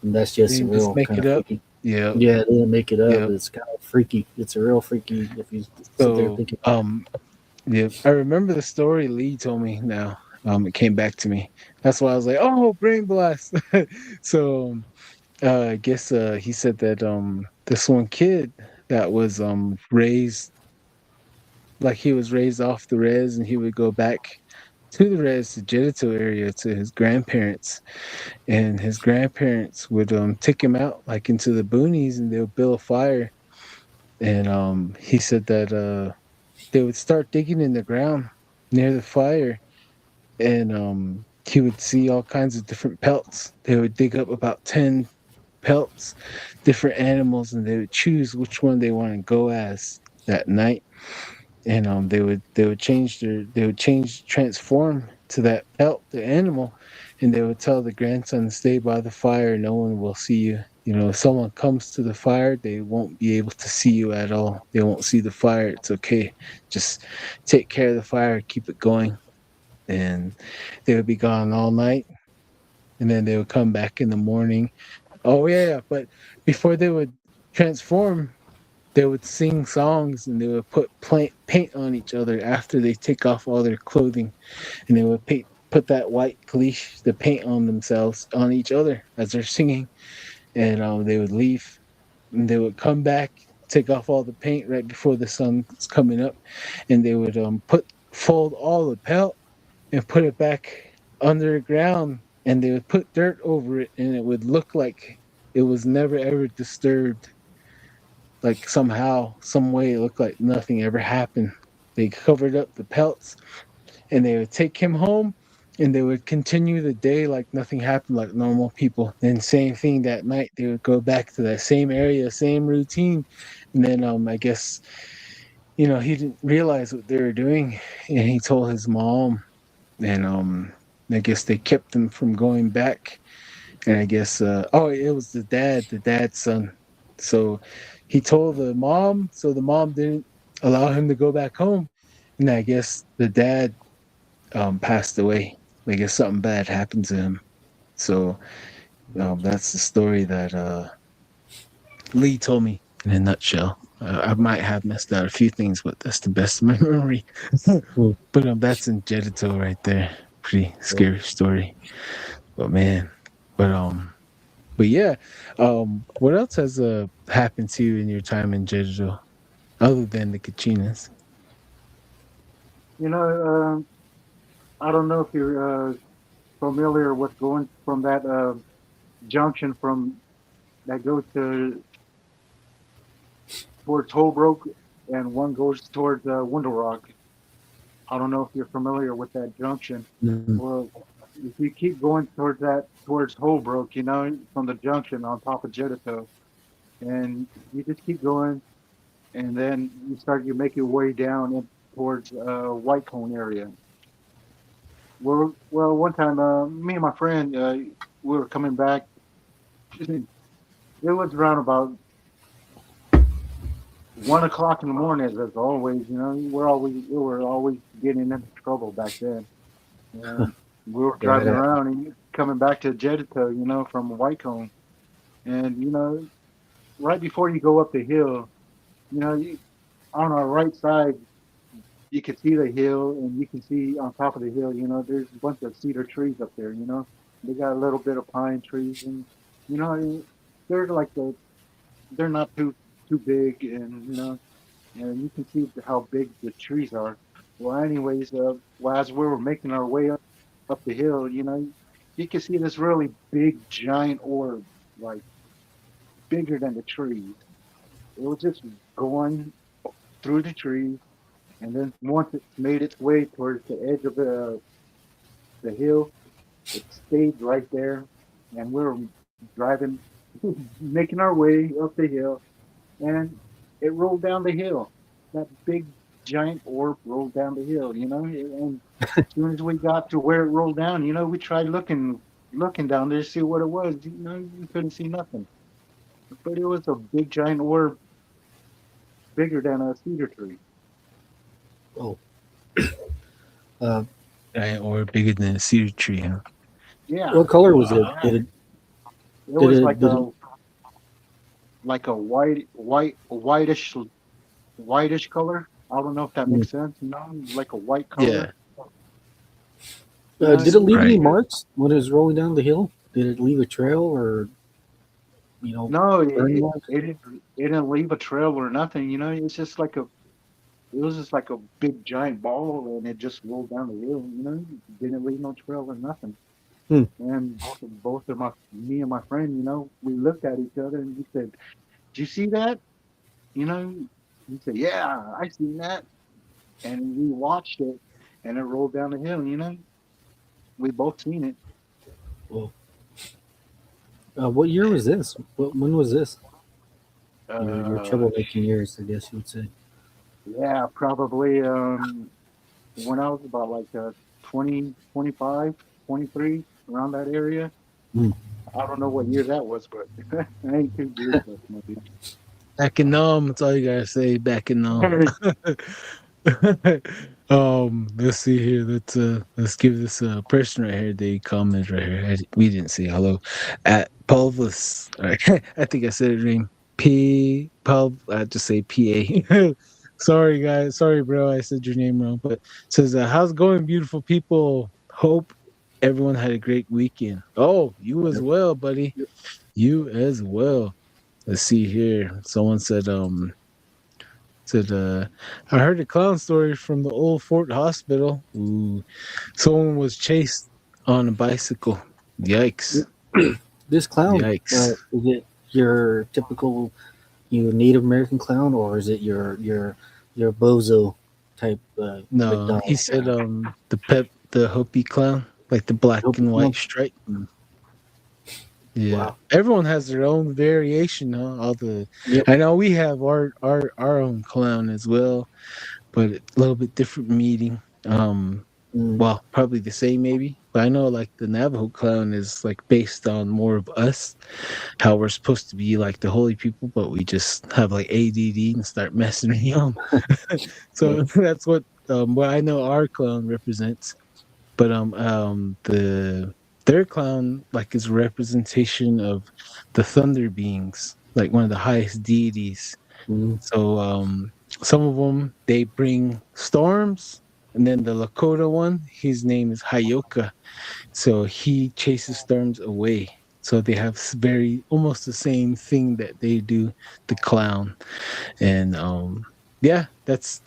that's they just didn't just real make kind it of up. freaky. Yeah. Yeah, they didn't make it up. Yeah. It's kind of freaky. It's a real freaky if you sit there So, thinking about it. yeah, I remember the story Lee told me now. It came back to me. That's why I was like, oh, brain blast. So, I guess he said that this one kid that was raised like he was raised off the res and he would go back to the res to Jedito area to his grandparents, and his grandparents would take him out like into the boonies and they would build a fire, and he said that they would start digging in the ground near the fire, and he would see all kinds of different pelts. They would dig up about 10 pelts, different animals, and they would choose which one they want to go as that night. And they would change transform to that pelt, the animal, and they would tell the grandson to stay by the fire. No one will see you. If someone comes to the fire, they won't be able to see you at all. They won't see the fire. It's okay. Just take care of the fire, keep it going. And they would be gone all night, and then they would come back in the morning. Oh yeah. But before they would transform, they would sing songs and they would paint on each other after they take off all their clothing, and they would put that white cleach, the paint on themselves, on each other as they're singing, and they would leave, and they would come back, take off all the paint right before the sun's coming up, and they would fold all the pelt and put it back underground, and they would put dirt over it, and it would look like it was never ever disturbed. Like somehow, some way, it looked like nothing ever happened. They covered up the pelts, and they would take him home, and they would continue the day like nothing happened, like normal people. Then same thing that night, they would go back to that same area, same routine, and then I guess he didn't realize what they were doing, and he told his mom, and I guess they kept him from going back, and I guess it was the dad's son. So he told the mom, so the mom didn't allow him to go back home, and I guess the dad passed away. I guess something bad happened to him. So that's the story that Lee told me in a nutshell. I might have messed out a few things, but that's the best of my memory. Hmm. But that's in Jedito right there. Pretty scary story. But man, but but yeah, what else has happened to you in your time in Jedito other than the Kachinas? You know, I don't know if you're familiar with going from that junction from that goes to towards Holbrook, and one goes towards Window Rock. I don't know if you're familiar with that junction. Mhm. Well, if you keep going towards Holbrook, from the junction on top of Jericho, and you just keep going, and then you make your way down towards Whitecone area. Well, one time, me and my friend, we were coming back. It was around about 1 o'clock in the morning, as always. We were always getting into trouble back then. And we were Yeah, driving around and coming back to Jericho, from Whitecomb. And, right before you go up the hill, on our right side, you can see the hill, and you can see on top of the hill, there's a bunch of cedar trees up there. They got a little bit of pine trees, and you know, they're like they're not too big, and you can see how big the trees are. Well, anyways, well, as we were making our way up the hill, you can see this really big giant orb, like bigger than the trees. It was just going through the trees, and then once it made its way towards the edge of the hill, it stayed right there, and we were driving, making our way up the hill, and it rolled down the hill. That big giant orb rolled down the hill, and as soon as we got to where it rolled down, we tried looking down there to see what it was. You couldn't see nothing. But it was a big giant orb, bigger than a cedar tree. Oh. Uh, Or bigger than a cedar tree, huh? Yeah. what color was it? It Did was it- like did a whitish color. I don't know if that makes sense. Like a white color. did it leave any Right. marks when it was rolling down the hill? Did it leave a trail or No, burn marks? it didn't leave a trail or nothing. It's just like it was just like a big giant ball, and it just rolled down the hill. Didn't leave no trail or nothing. Hmm. And both of me and my friend, we looked at each other and we said, "Did you see that?" He said, "Yeah, I seen that." And we watched it, and it rolled down the hill. We both seen it. Well, what year was this? When was this? Your troublemaking years, I guess you would say. Yeah, probably when I was about like 20, 25, 23, around that area. Hmm. I don't know what year that was, but I ain't too good. Maybe. Back in that's all you gotta say. Back in let's see here. Let's give this person right here the comment right here. We didn't say hello at Pulvis. All right. I think I said his name. I just say PA. Sorry guys. Sorry, bro. I said your name wrong. But it says, how's it going, beautiful people? Hope everyone had a great weekend. Oh, you as well, buddy. You as well. Let's see here. Someone said, I heard a clown story from the old Fort Hospital. Ooh. Someone was chased on a bicycle. Yikes. This clown, Yikes. is it your typical Native American clown, or is it your bozo type? No, McDonald's he said clown? the Hopi clown, like the black Hopi and clown? white stripe. Yeah, Wow. everyone has their own variation, huh? Yep. I know we have our own clown as well, but a little bit different meaning. Well, probably the same maybe, but I know like the Navajo clown is like based on more of us, how we're supposed to be like the holy people, but we just have like ADD and start messing around. So that's what I know our clown represents. But their clown like is a representation of the thunder beings, like one of the highest deities. So some of them they bring storms, and then the Lakota one, his name is Hayoka, so he chases storms away. So they have very almost the same thing that they do, the clown, and yeah, that's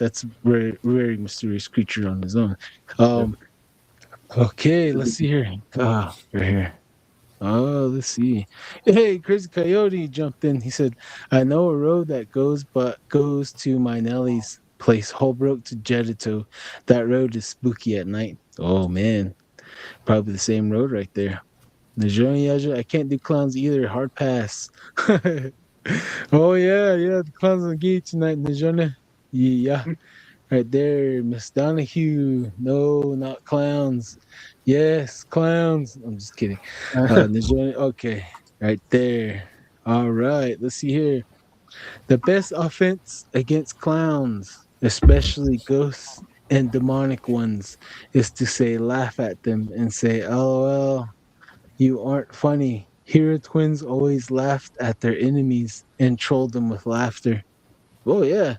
very very mysterious creature on his own. Okay, let's see here. Right here. Oh, let's see. Hey, Crazy Coyote jumped in. He said, I know a road that goes to my Nellie's place, Holbrook to Jedito. That road is spooky at night. Oh man. Probably the same road right there. Najoni Yaja, I can't do clowns either. Hard pass. Oh yeah, the clowns on gate tonight, Najoni. Yeah. Right there, Miss Donahue. No, not clowns. Yes, clowns. I'm just kidding. Okay, right there. All right, let's see here. The best offense against clowns, especially ghosts and demonic ones, is to say laugh at them and say, LOL, you aren't funny. Hero twins always laughed at their enemies and trolled them with laughter. Oh yeah.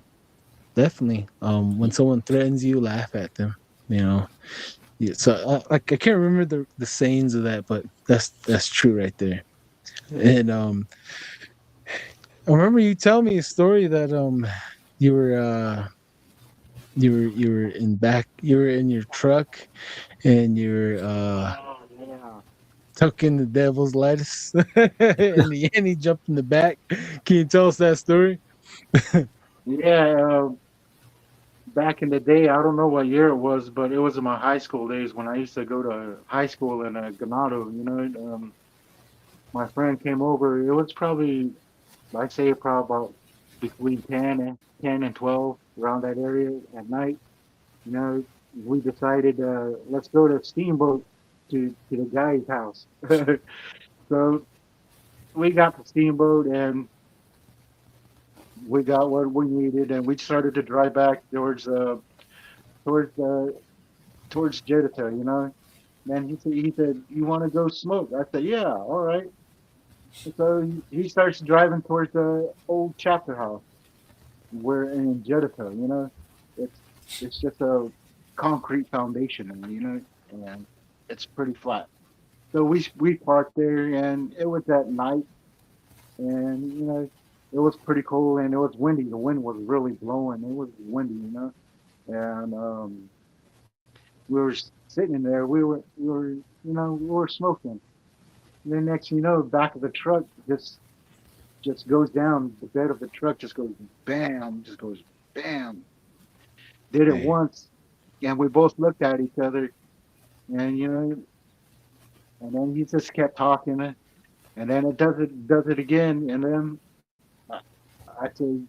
definitely. When someone threatens you, laugh at them. You know. Yeah, so I can't remember the sayings of that, but that's true right there. And I remember you telling me a story that you were you were in your truck and you're Oh yeah. tuck in the devil's lettuce and he jumped in the back. Can you tell us that story? Yeah, back in the day, I don't know what year it was, but it was in my high school days when I used to go to high school in Ganado. My friend came over. It was probably, I say, probably about between 10 and 12, around that area at night. You know, we decided, let's go to Steamboat to the guy's house. So we got the Steamboat and we got what we needed, and we started to drive back towards uh, towards Jeddah. Then he said, "You want to go smoke?" I said, "Yeah, all right." And so he starts driving towards the old chapter house. We're in Jeddah. It's it's just a concrete foundation, and it's pretty flat. So we parked there, and it was at night, and it was pretty cool, and it was windy. The wind was really blowing. It was windy, and we were sitting in there. We were smoking. And then next thing you know, the back of the truck just goes down. The bed of the truck just goes bam, just goes bam. Did it Dang. once, and we both looked at each other, and and then he just kept talking, and then it does it again, and then I, I say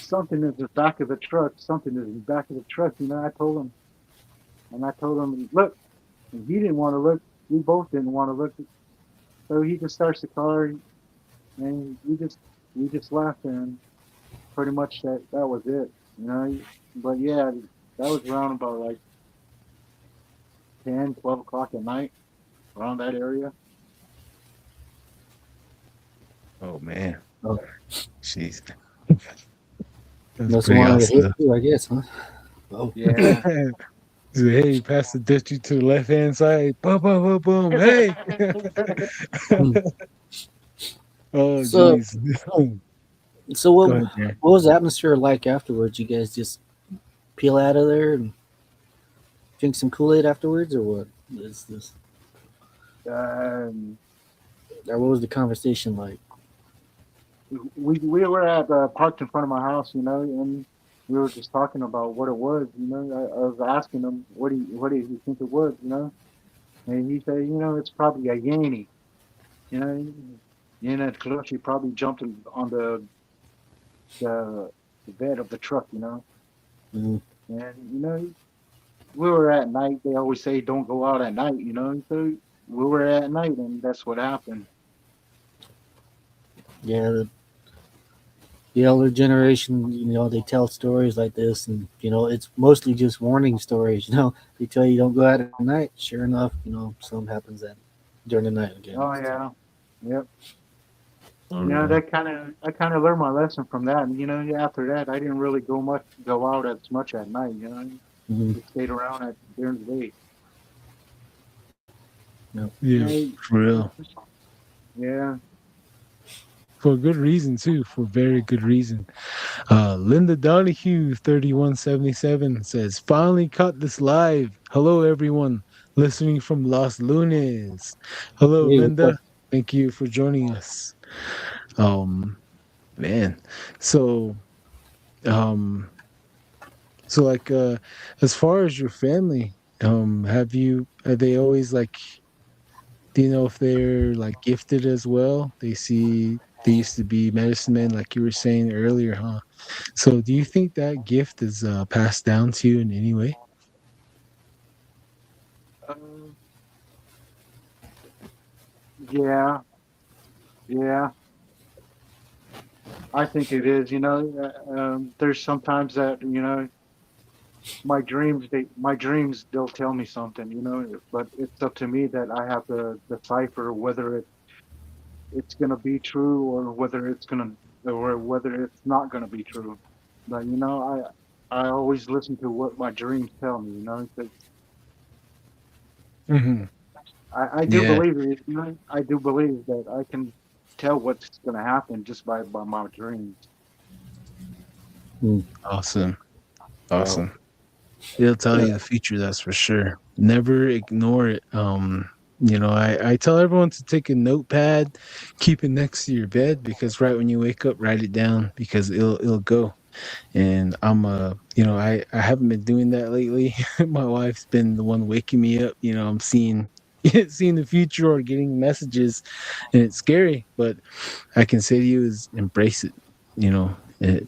something is the back of the truck, something is in the back of the truck. I told him, look, and he didn't want to look. We both didn't want to look. So he just starts the car, and we just laughed, and pretty much that was it, you know. But yeah, that was around about like 10, 12 o'clock at night, around that area. Oh man, Oh, jeez, that's must pretty wanted to hit awesome. you, I guess, huh? Oh, Yeah. So, hey, pass the ditchy to the left hand side. Boom, boom, boom, boom. Hey. hmm. Oh, So, jeez. so Go what? ahead, Darren. What was the atmosphere like afterwards? You guys just peel out of there and drink some Kool Aid afterwards, or what? Is this? um, Or what was the conversation like? we were at parked in front of my house, and we were just talking about what it was. I was asking him what do you think it was, and he said, it's probably a Yanny, you know, Cloche probably jumped on the the bed of the truck, Mm, and we were at night. They always say don't go out at night, so we were at night, and that's what happened. yeah, the elder generation, they tell stories like this, and it's mostly just warning stories. They tell you don't go out at night. Sure enough, something happens at during the night again. Oh So, yeah, yep. Oh, yeah. I kind of learned my lesson from that. And after that, I didn't really go out as much at night. mhm, Just stayed around during the day. yep. You Yeah, know, for real. yeah. For good reason, too. For very good reason. Linda Donahue, 3177, says, finally caught this live. Hello, everyone. Listening from Los Lunes. Hello, Hey, what's Linda. up? Thank you for joining us. Um, man. So, um, like, as far as your family, are they always like, do you know if they're like gifted as well? They used to be medicine men, like you were saying earlier, huh? So, do you think that gift is passed down to you in any way? Um, yeah, yeah. I think it is. There's sometimes that my dreams they'll tell me something. But it's up to me that I have to decipher whether it's gonna be true or whether it's not gonna be true. But I always listen to what my dreams tell me. 'Cause Hmm. I do Yeah, believe it. I do believe that I can tell what's going to happen just by my dreams. Mm. awesome, Well, awesome. It'll tell uh, you the future, that's for sure. Never ignore it. I tell everyone to take a notepad, keep it next to your bed, because right when you wake up, write it down, because it'll go. And I haven't been doing that lately. My wife's been the one waking me up. I'm seeing seeing the future or getting messages, and it's scary, but I can say to you is embrace it.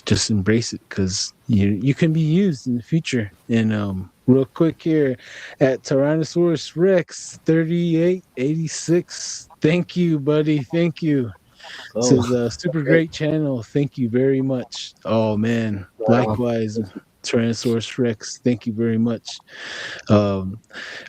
Just embrace it, because you can be used in the future. And real quick here at Tyrannosaurus Rex 3886. Thank you, buddy. Thank you. oh, Says super great. great channel. Thank you very much. Oh man. Right on. Likewise, Tyrannosaurus Rex. Thank you very much. Um,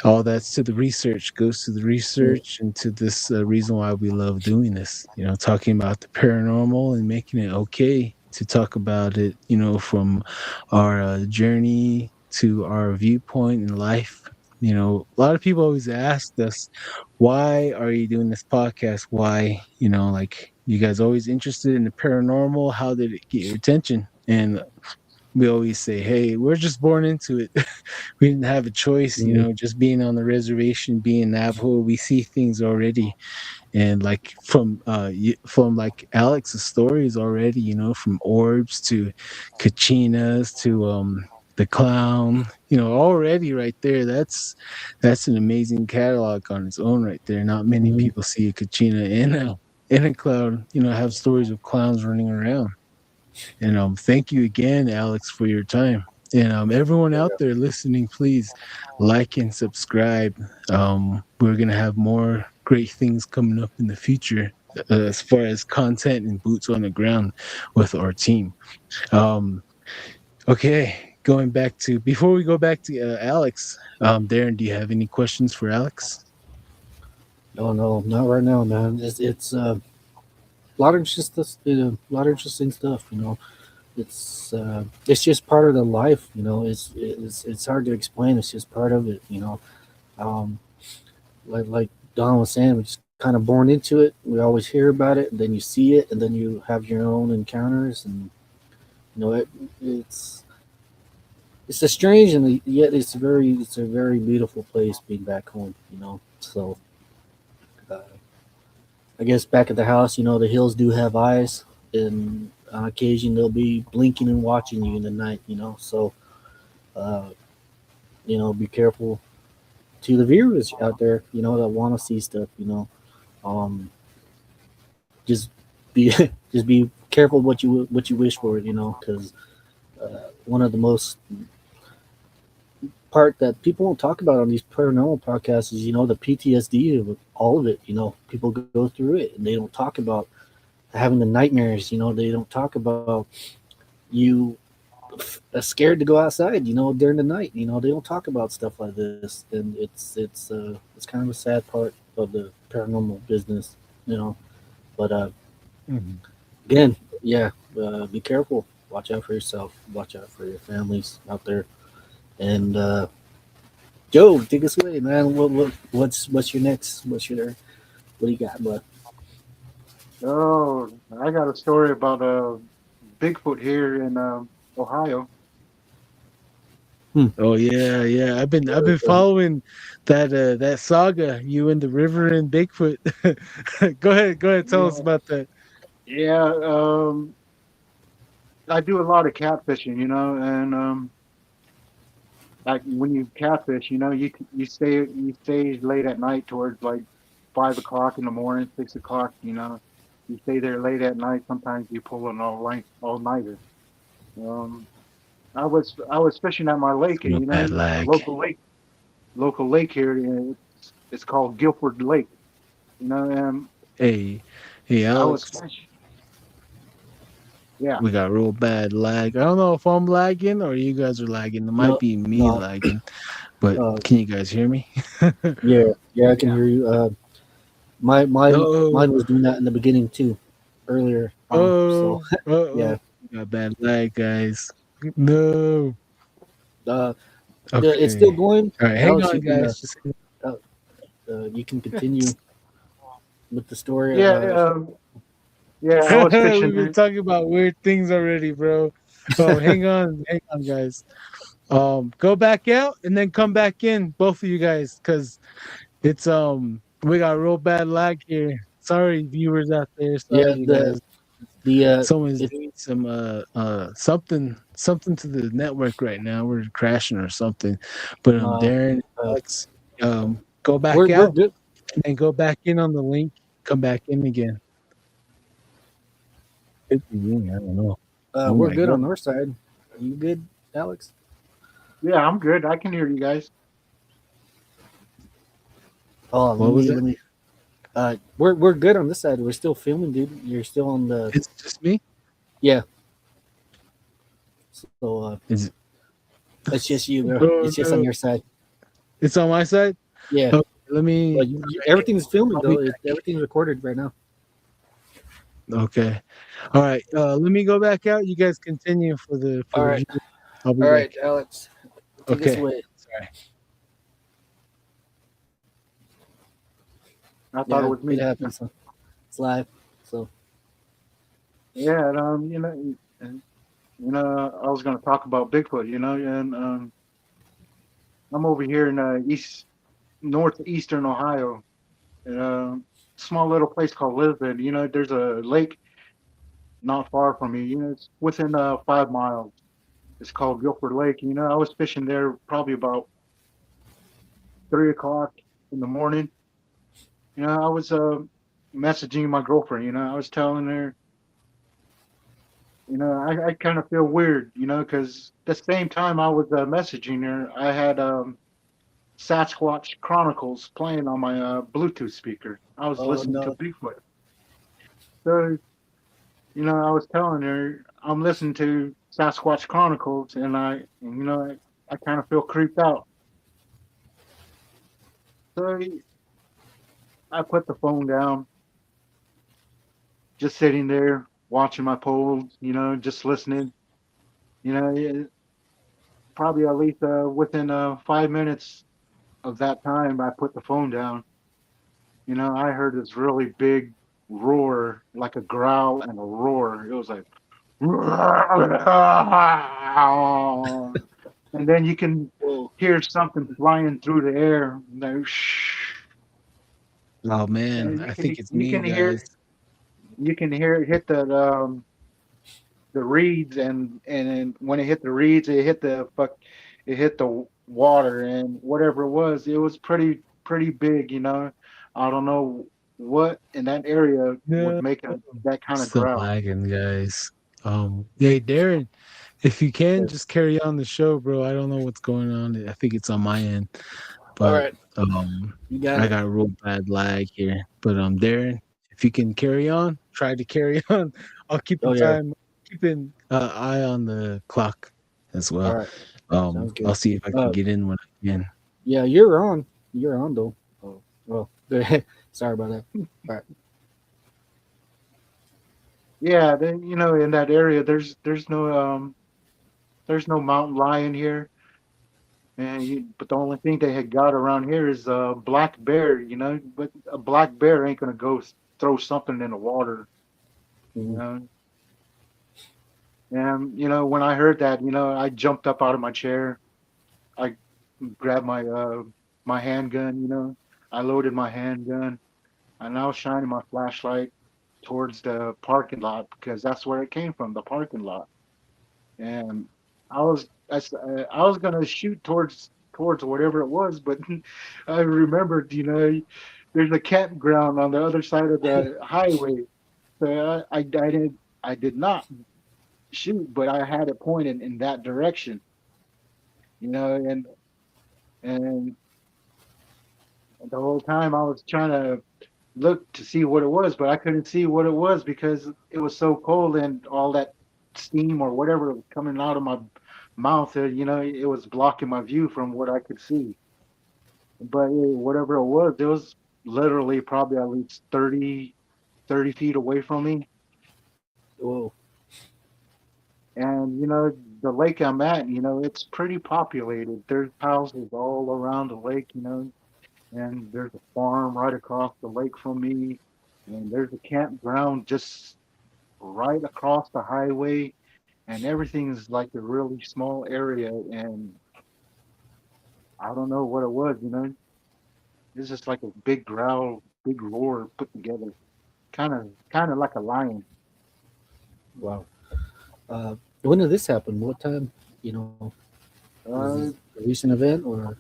all that's to the research, goes to the Mm. research and to this reason why we love doing this, talking about the paranormal and making it okay to talk about it, from our journey to our viewpoint in life. A lot of people always ask us, why are you doing this podcast? Why, like, you guys always interested in the paranormal? How did it get your attention? And we always say, hey, we're just born into it. We didn't have a choice, Mm. just being on the reservation, being Navajo, we see things already. And like from like Alex's stories already, from orbs to kachinas to the clown, already right there, that's an amazing catalog on its own right there. Not many Mhm. people see a kachina in a cloud, have stories of clowns running around. And thank you again, Alex, for your time. And everyone out there listening, please like and subscribe. We're gonna have more great things coming up in the future, as far as content and boots on the ground with our team. Um, okay, going back to before we go back to Alex, Darren, do you have any questions for Alex? Oh no, not right now, man. It's a lot of just this, a lot of interesting stuff. It's just part of the life. It's hard to explain. It's just part of it. Um, like Don was saying, we just kind of born into it. We always hear about it, and then you see it, and then you have your own encounters, and you know it. It's it's a strange and yet it's a very beautiful place being back home. So uh, I guess back at the house, the hills do have eyes, and on occasion they'll be blinking and watching you in the night. So uh, be careful to the viewers out there, that want to see stuff. Um, just be just be careful what you wish for, because one of the most part that people don't talk about on these paranormal podcasts is the PTSD of all of it. People go through it and they don't talk about having the nightmares. They don't talk about you scared to go outside. During the night. They don't talk about stuff like this, and it's kind of a sad part of the paranormal business. But Mhm. again, yeah, be careful. Watch out for yourself. Watch out for your families out there. And Joe, take us away, man. What's your next? What do you got, bud? Oh, I got a story about Bigfoot here in Ohio. Hmm. Oh yeah, yeah. I've been following that saga, you and the river and Bigfoot. Go ahead, tell us Yeah, about that. yeah. I do a lot of catfishing, and like when you catfish, you stay late at night towards like 5 o'clock in the morning, 6 o'clock. You stay there late at night. Sometimes you pull an all nighter. Um, I was fishing at my lake, Real bad a lag. local lake here. It's called Guilford Lake. And Hey, hey I was Alex, fishing. Yeah. we got real bad lag. I don't know if I'm lagging or you guys are lagging. It might No, be me no. lagging, but Uh, can you guys hear me? yeah, yeah, I can Yeah. hear you. Mine Oh, was doing that in the beginning too, earlier on. So oh, yeah, we got bad lag, guys. No. It's still going. All right, hang Alex, on, guys. you can continue with the story. Yeah, I was We've fishing. been talking about weird things already, bro. Oh, hang on, guys. Go back out and then come back in, both of you guys, because it's we got real bad lag here. Sorry, viewers out there. Sorry, Yeah, you guys. the Someone's doing some something to the network right now. We're crashing or something. But Darren, Alex, go back we're out good. and go back in on the link. Come back in again. I don't know. We're good on our side. Are you good, Alex? Yeah, I'm good. I can hear you guys. Oh, What was it? let me. We're good on this side. We're still filming, dude. You're still on the. It's just me. Yeah. So Is it? it's just you, bro. Oh, It's just no. on your side. It's on my side. Yeah. Okay, let me. Well, everything's filming I'll though. Everything's recorded right now. Okay. All right. Let me go back out. You guys continue for the. All right. I'll be All back. right, Alex. Take us Okay. away. Sorry. I thought it was me. It happens. Huh? It's live. So Yeah, I was going to talk about Bigfoot, and I'm over here in northeastern Ohio, in a small little place called Lisbon. There's a lake not far from me. It's within 5 miles. It's called Guilford Lake. I was fishing there probably about 3 o'clock in the morning. I was messaging my girlfriend. I was telling her. I kind of feel weird, because the same time I was messaging her, I had Sasquatch Chronicles playing on my Bluetooth speaker. I was listening to Bigfoot. So, I was telling her I'm listening to Sasquatch Chronicles, and I kind of feel creeped out. So I put the phone down, just sitting there watching my poles, just listening. Probably at least within 5 minutes of that time, I put the phone down. I heard this really big roar, like a growl and a roar. It was like, and then you can hear something flying through the air. Like, Oh man, I think it's me, guys. You can hear it hit the reeds, and when it hit the reeds, it hit the water, and whatever it was pretty big. I don't know what in that area would make that kind of Still growl. lagging, guys. Hey Darren, if you can just carry on the show, bro. I don't know what's going on. I think it's on my end, but you got I got a real bad lag here. But Darren, if you can carry on, try to carry on. I'll keep keeping eye on the clock as well. All right. I'll see if I can get in when I can. Yeah, you're on. You're on though. Oh, well, sorry about that. All right. Yeah, in that area, there's no mountain lion here, but the only thing they had got around here is a black bear. But a black bear ain't gonna go throw something in the water. And when I heard that, I jumped up out of my chair. I grabbed my handgun. I loaded my handgun, and I was shining my flashlight towards the parking lot because that's where it came from, the parking lot. And I was gonna shoot towards whatever it was, but I remembered, there's a campground on the other side of the highway. So I did not shoot, but I had it pointed in that direction, and the whole time I was trying to look to see what it was, but I couldn't see what it was because it was so cold and all that steam or whatever was coming out of my mouth. It was blocking my view from what I could see. But whatever it was literally probably at least 30 feet away from me. Whoa. And the lake I'm at, it's pretty populated. There's houses all around the lake, and there's a farm right across the lake from me, and there's a campground just right across the highway, and everything's like a really small area, and I don't know what it was. It's just like a big growl, big roar put together, kind of like a lion. Wow. Uh, when did this happen? What time? You know, was this Uh, a recent event or?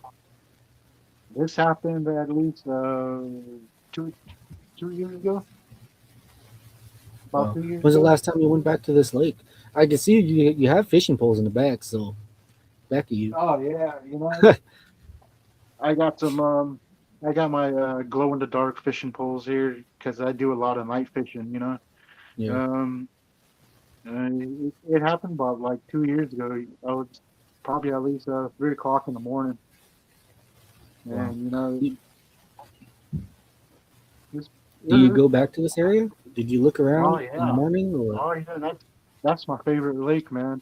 this happened at least two 2 years ago, about Wow. 2 years When's the ago. last time you went back to this lake? I can see you have fishing poles in the back, so back of you. Oh yeah, I got some I got my glow in the dark fishing poles here because I do a lot of night fishing. Yeah. Um, it happened about like 2 years ago. I was probably at least 3 o'clock in the morning, Wow. and Do, this, do you uh, go back to this area? Did you look oh around in the yeah, morning or? oh yeah, that's my favorite lake, man.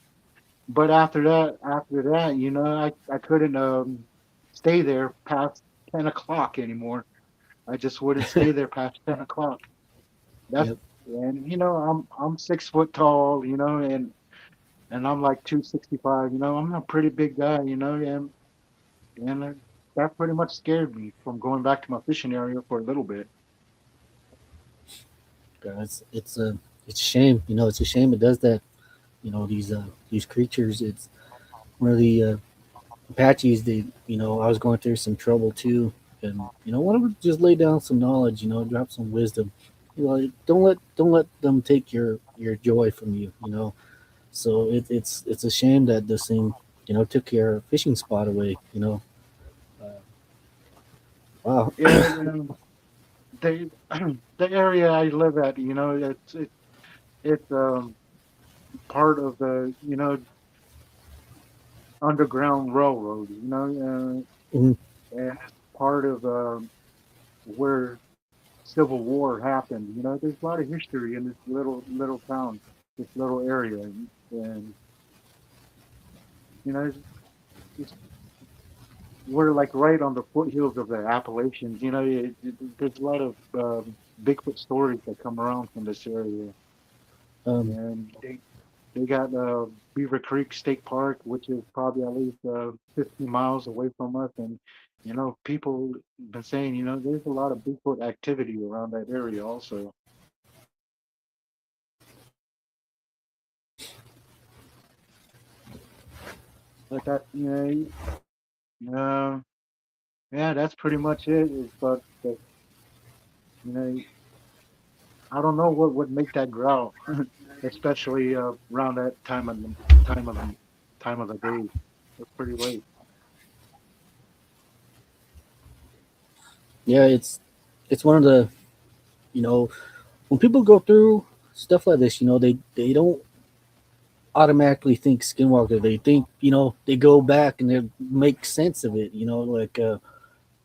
But after that, I couldn't stay there past 10 o'clock anymore. I just wouldn't stay there past 10 o'clock. That's Yep. and I'm 6 foot tall, and I'm like 265. I'm a pretty big guy, and that pretty much scared me from going back to my fishing area for a little bit. It's a shame. It's a shame it does that. These creatures. It's one of the Apaches. I was going through some trouble too, and want to just lay down some knowledge. Drop some wisdom. Don't let them take your joy from you. So it's a shame that this thing took your fishing spot away. Uh, wow. Yeah, the the area I live at, it's part of the Underground Railroad, Mhm. and it's part of where Civil War happened. There's a lot of history in this little town, this little area, and it's we're like right on the foothills of the Appalachians. There's a lot of Bigfoot stories that come around from this area, um, and they got Beaver Creek State Park, which is probably at least 15 miles away from us, and people been saying there's a lot of Bigfoot activity around that area also. But that uh, yeah, that's pretty much it. But you know, I don't know what would make that growl, especially around that time of the time of the day. It's pretty late. yeah, it's one of the you know when people go through stuff like this, they don't automatically think Skinwalker. They think they go back and they make sense of it. Like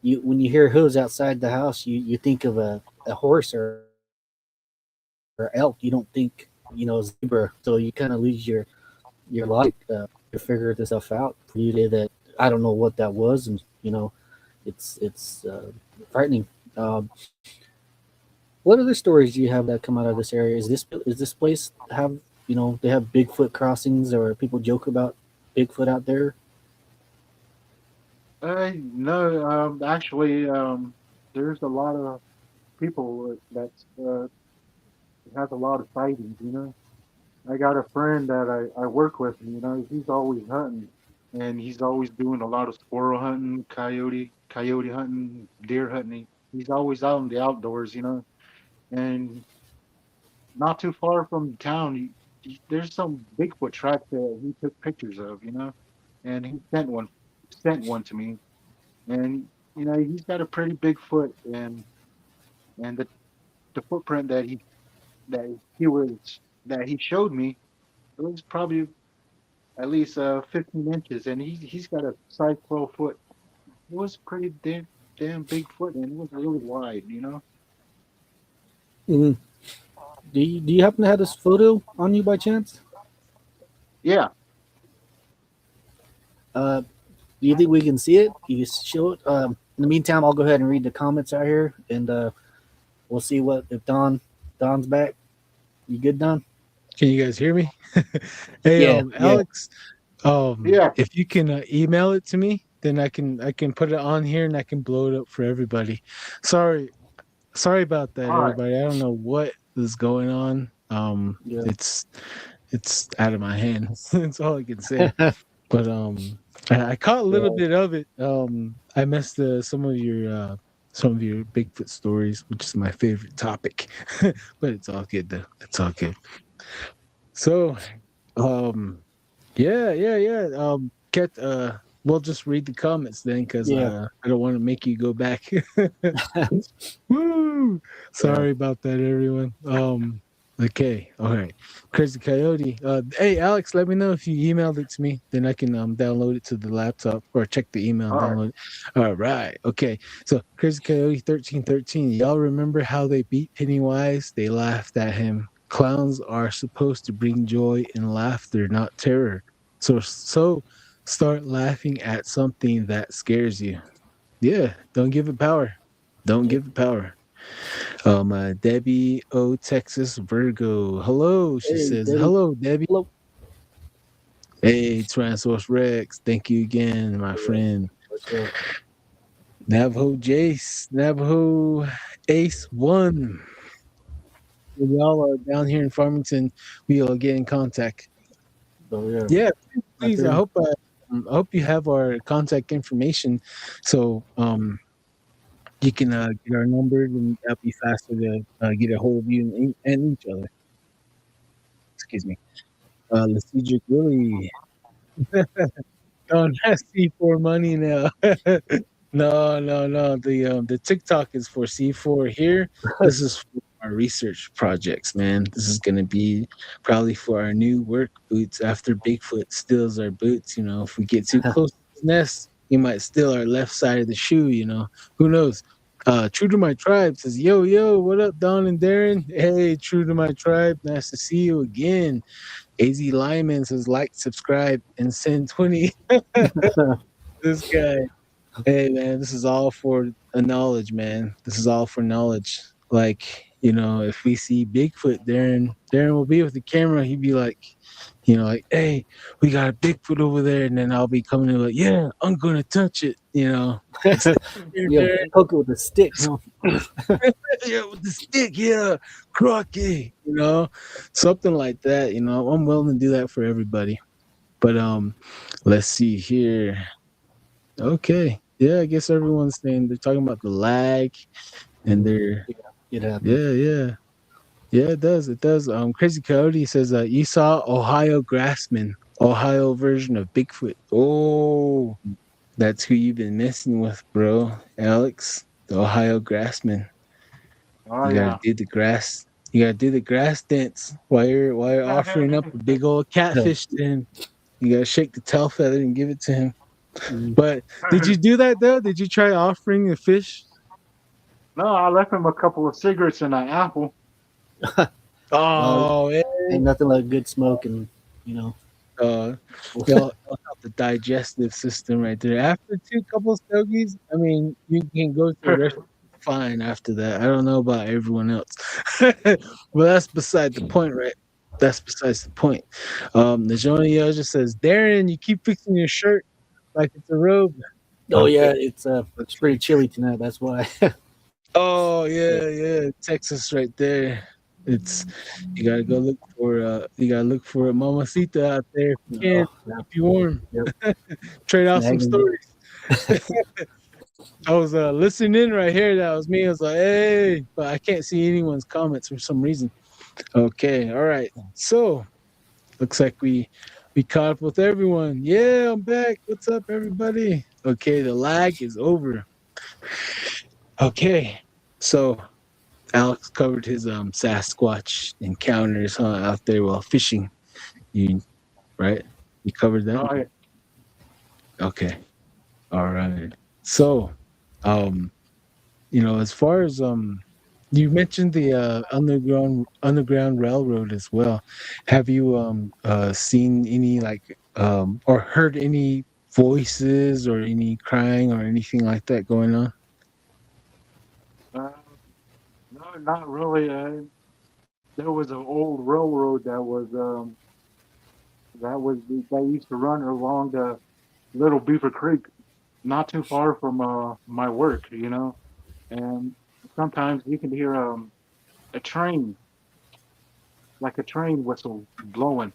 you when you hear hooves outside the house, you think of a horse or elk. You don't think zebra. So you kind of lose your logic to figure this stuff out. For you to say that I don't know what that was, and it's frightening. Um, what other stories do you have that come out of this area? Is this place have they have Bigfoot crossings or people joke about Bigfoot out there? No, actually, there's a lot of people that's has a lot of sightings. I got a friend that I work with. He's always hunting, and he's always doing a lot of squirrel hunting, coyote hunting, deer hunting. He's always out in the outdoors. And not too far from town, there's some Bigfoot tracks that he took pictures of. And he sent one to me, and he's got a pretty big foot, and the footprint that he showed me, it was probably at least 15 inches, and he's got a size 12 foot. It was pretty damn big foot, and it was really wide. Mhm. Do you happen to have this photo on you by chance? Yeah, Do you think we can see it? Can you show it? In the meantime, I'll go ahead and read the comments out here, and we'll see what if Don's back. You good, Don? Can you guys hear me? Hey, Yeah. Alex, Yeah. if you can email it to me, then I can put it on here and I can blow it up for everybody. Sorry about that, All right. everybody. I don't know what is going on. Yeah. It's out of my hands. That's all I can say. But I caught a little bit of it. I missed some of your Bigfoot stories, which is my favorite topic. But it's all good though. It's all good. So, yeah. Get we'll just read the comments then, because Yeah. I don't want to make you go back. Woo! Sorry about that, everyone. Okay, all right. Crazy Coyote. Hey, Alex, let me know if you emailed it to me. Then I can download it to the laptop or check the email and All right. download it. All right. Okay. So Crazy Coyote 1313. Y'all remember how they beat Pennywise? They laughed at him. Clowns are supposed to bring joy and laughter, not terror. So start laughing at something that scares you. Yeah, don't give it power. Don't give it power. Debbie O Texas Virgo. Hello, she Hey, says. Debbie. Hello, Debbie. Hello. Hey, Tyrannosaurus Rex. Thank you again, my friend. Navajo Jace. Navajo Ace 1. When y'all are down here in Farmington, we'll get in contact. Oh, yeah. Yeah, please. Okay. I hope you have our contact information, so you can get our numbers, and that'll be faster to get a hold of you and each other. Excuse me. Lecidic Willie. Don't ask C4 money now. No. The TikTok is for C4 here. This is for our research projects, man. This is gonna be probably for our new work boots after Bigfoot steals our boots. If we get too close to his nest, he might steal our left side of the shoe. Who knows? True to my tribe says, yo, what up, Don and Darren? Hey, true to my tribe, nice to see you again. AZ Lyman says, like, subscribe, and send 20. This guy. Hey, man, this is all for knowledge, man. This is all for knowledge. Like, if we see Bigfoot, Darren will be with the camera. He'd be like, hey, we got a Bigfoot over there. And then I'll be coming in like, yeah, I'm going to touch it. Yeah, poke it with a stick. Huh? Yeah, with the stick, yeah, crocky, something like that. I'm willing to do that for everybody. But let's see here. Okay, yeah, I guess everyone's saying they're talking about the lag, and they're yeah, it does. Crazy Coyote says you saw Ohio Grassman, Ohio version of Bigfoot. Oh, that's who you've been messing with, bro, Alex, the Ohio Grassman. Oh, You gotta do the grass. You gotta do the grass dance while you're offering up a big old catfish to him. You gotta shake the tail feather and give it to him. But did you do that though? Did you try offering the fish? No, I left him a couple of cigarettes and an apple. Oh, Ain't nothing like good smoke, and it'll help the digestive system right there. After two couple stogies, I mean, you can go to the restaurant fine after that. I don't know about everyone else, but that's beside the point, right? That's besides the point. Najonia just says, Darren, you keep fixing your shirt like it's a robe. Oh yeah, it's pretty chilly tonight. That's why. Oh yeah, Texas right there. It's you gotta look for a mamacita out there if you can, keep you warm. Yep. Trade out some stories. I was listening in right here. That was me. I was like, hey, but I can't see anyone's comments for some reason. Okay, all right. So looks like we caught up with everyone. Yeah, I'm back. What's up, everybody? Okay, the lag is over. Okay, so Alex covered his Sasquatch encounters out there while fishing. Right? You covered that? Oh, yeah. Okay. All right. So, as far as you mentioned the underground railroad as well. Have you seen any or heard any voices or any crying or anything like that going on? Uh, no, not really. There was an old railroad that used to run along the Little Beaver Creek, not too far from my work, and sometimes you can hear a train, like a train whistle blowing.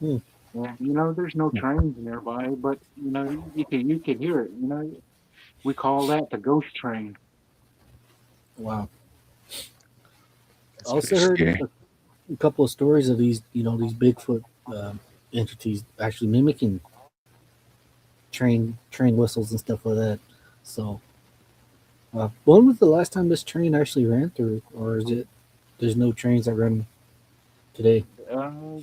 Hmm. And there's no trains nearby, but you can hear it. We call that the ghost train. Wow. I That's also pretty heard scary. a couple of stories of these Bigfoot entities actually mimicking train whistles and stuff like that. So, when was the last time this train actually ran through, or is it there's no trains that run today? Uh,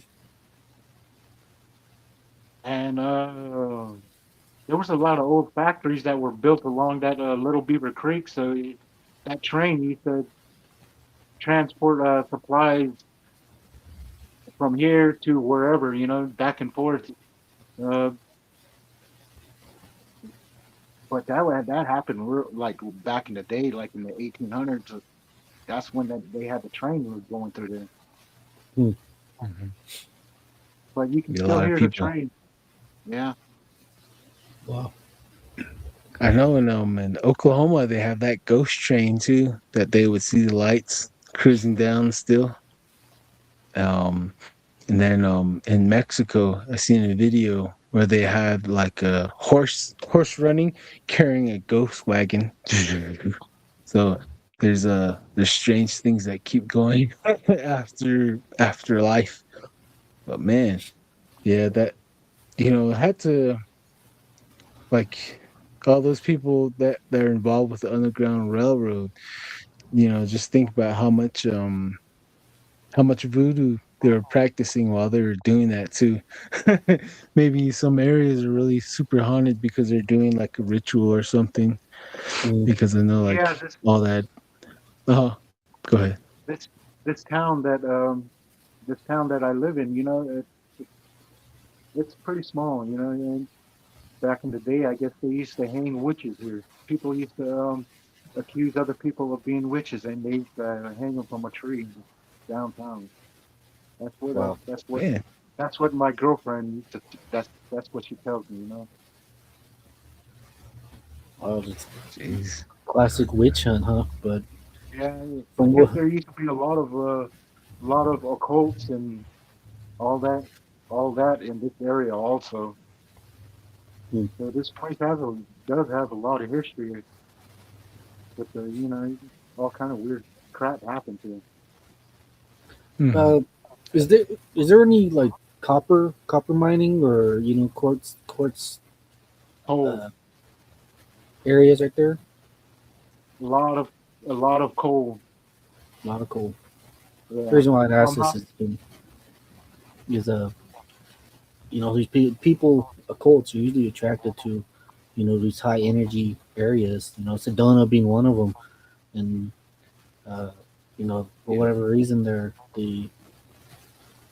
and there was a lot of old factories that were built along that Little Beaver Creek, so that train used to transport supplies from here to wherever, back and forth. Uh, but that happened like back in the day, like in the 1800s. That's when they had the train was going through there. Hmm. Mhm. But you can Be a still lot of hear the people. train. Yeah. Wow. I know in Oklahoma they have that ghost train too, that they would see the lights cruising down still. Um, and then in Mexico, I seen a video where they had like a horse running carrying a ghost wagon. So there's strange things that keep going after life. But man, yeah, that had to, like, all those people that are involved with the Underground Railroad, just think about how much voodoo they were practicing while they were doing that too. Maybe some areas are really super haunted because they're doing like a ritual or something. Hmm. Because I know Yeah, like all that. Oh, go ahead. this this town that I live in, it's pretty small, and back in the day, I guess they used to hang witches here. People used to accuse other people of being witches, and they used to hang them from a tree downtown. That's what Wow. Man, my girlfriend used to. That's what she tells me. Wow. It's jeez. classic witch hunt, huh? But Yeah, I from guess what? there used to be a lot of occults and all that, all that in this area also. Hmm. So this place does have a lot of history with all kind of weird crap happened to it. Mhm. Uh, is there any like copper mining or quartz Coal, uh, areas right there? a lot of coal. A lot of coal. The Yeah, reason why I'd I'm ask this not. is these people occults are usually attracted to these high energy areas. Sedona being one of them, and for Yeah. whatever reason they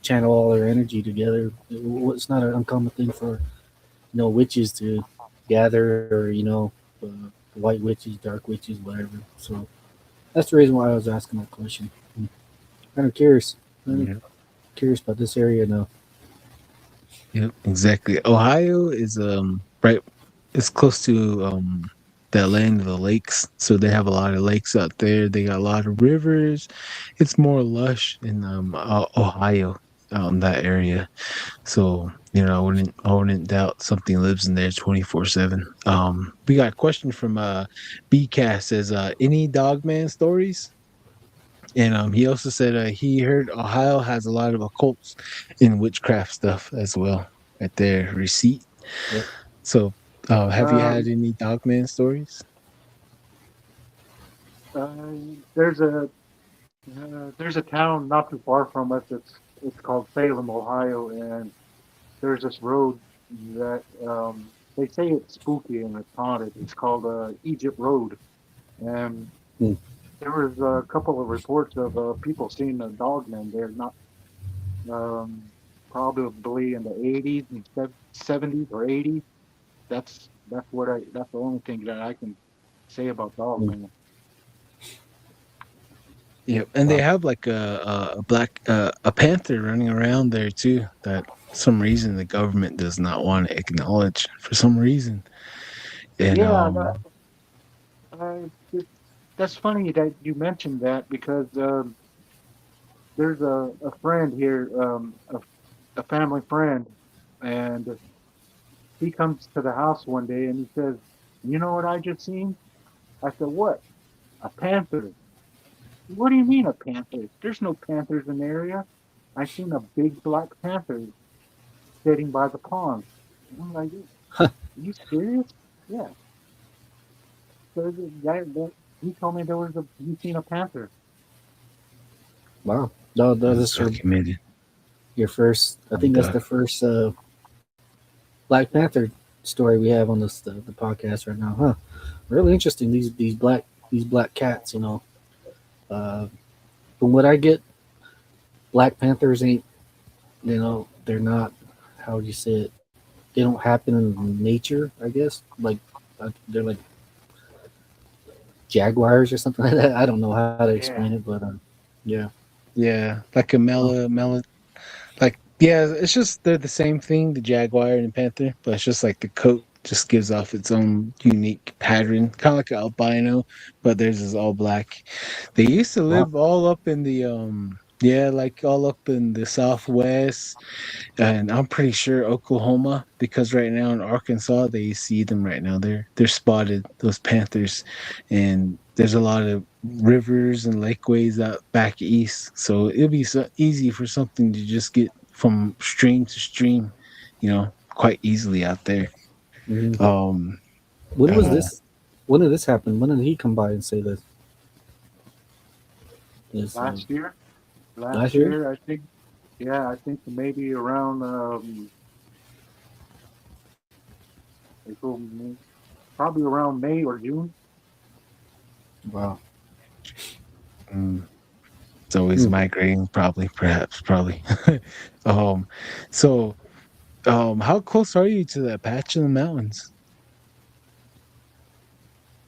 channel all their energy together. It's not an uncommon thing for witches to gather, or uh, white witches, dark witches, whatever. So that's the reason why I was asking that question. I'm kind of curious. Kind of Yeah. curious about this area now. Yep, exactly. Ohio is right, it's close to the land of the lakes. So they have a lot of lakes out there. They got a lot of rivers. It's more lush in Ohio, that area. So, I wouldn't doubt something lives in there 24/7. We got a question from BCast, says any Dogman stories? And he also said he heard Ohio has a lot of occults and witchcraft stuff as well at their receipt. Yep. So, have you had Um, any Dogman stories? uh, there's a town not too far from us. It's called Salem, Ohio, and there's this road that they say it's spooky and it's haunted. It's called Egypt Road, and Hmm. there was a couple of reports of people seeing a dog man there, not um, probably in the 80s and 70s or 80s. that's what I that's the only thing that I can say about dog Mm. man. Yep, and they Wow. have like a black a panther running around there too. That some reason the government does not want to acknowledge for some reason. And Yeah, it, that's funny that you mentioned that because there's a friend here, a family friend, and he comes to the house one day and he says, "You know what I just seen?" I said, "What?" "A panther." "What do you mean a panther? There's no panthers in the area. I seen a big black panther sitting by the pond." I'm like, "Are you serious?" "Yeah." So the guy that he told me there was a he seen a panther. Wow. No, no, it's this is documented. your first. I think that's Doc- the first Black Panther story we have on this the podcast right now, huh? Really interesting. These black cats, you know. Uh, from what I get, Black Panthers ain't, you know, they're not. How would you say it? They don't happen in nature, I guess. Like they're like jaguars or something like that. I don't know how to explain Yeah. it, but yeah. Yeah, like a Oh, like yeah, it's just they're the same thing, the jaguar and the panther, but it's just like the coat just gives off its own unique pattern, kind of like an albino, but theirs is all black. They used to wow. live all up in the yeah, like all up in the southwest, and I'm pretty sure Oklahoma, because right now in Arkansas they see them right now. They're spotted, those panthers, and there's a lot of rivers and lakeways out back east, so it'll be so easy for something to just get from stream to stream, quite easily out there. Mhm. Um, When was uh, this? When did this happen? When did he come by and say this? This Last year, last last year? year I think. Yeah, I think maybe around April, May, probably around May or June. Wow. mm, it's always Hmm. migrating, probably. um, so how close are you to that patch in the mountains?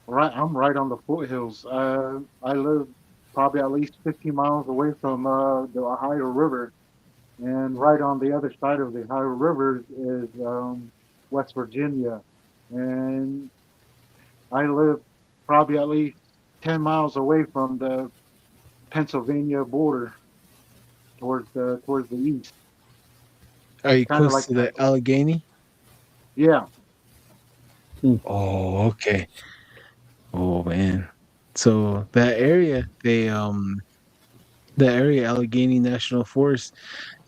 Right, I'm right on the foothills. I live probably at least 50 miles away from the Ohio River, and right on the other side of the Ohio River is West Virginia, and I live probably at least 10 miles away from the Pennsylvania border towards the east. Are you Kind of close like to that. the Allegheny? Yeah, Hmm. Oh, okay. Oh man. So that area Allegheny National Forest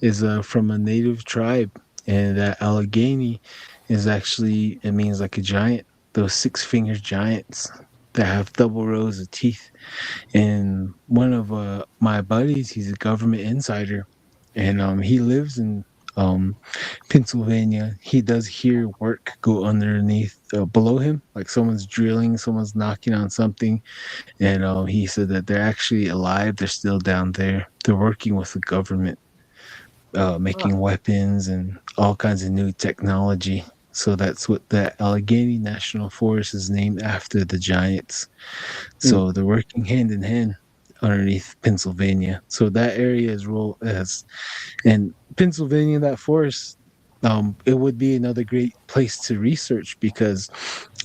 is from a native tribe, and that Allegheny is actually, it means like a giant, those six-fingered giants that have double rows of teeth. And one of my buddies, he's a government insider, and he lives in um Pennsylvania. He does hear work go underneath below him, like someone's drilling, someone's knocking on something, and he said that they're actually alive. They're still down there. They're working with the government, huh, making weapons and all kinds of new technology. So that's what the Allegheny National Forest is named after, the giants. Hmm. So they're working hand in hand underneath Pennsylvania. So that area is role as and Pennsylvania, that forest, it would be another great place to research because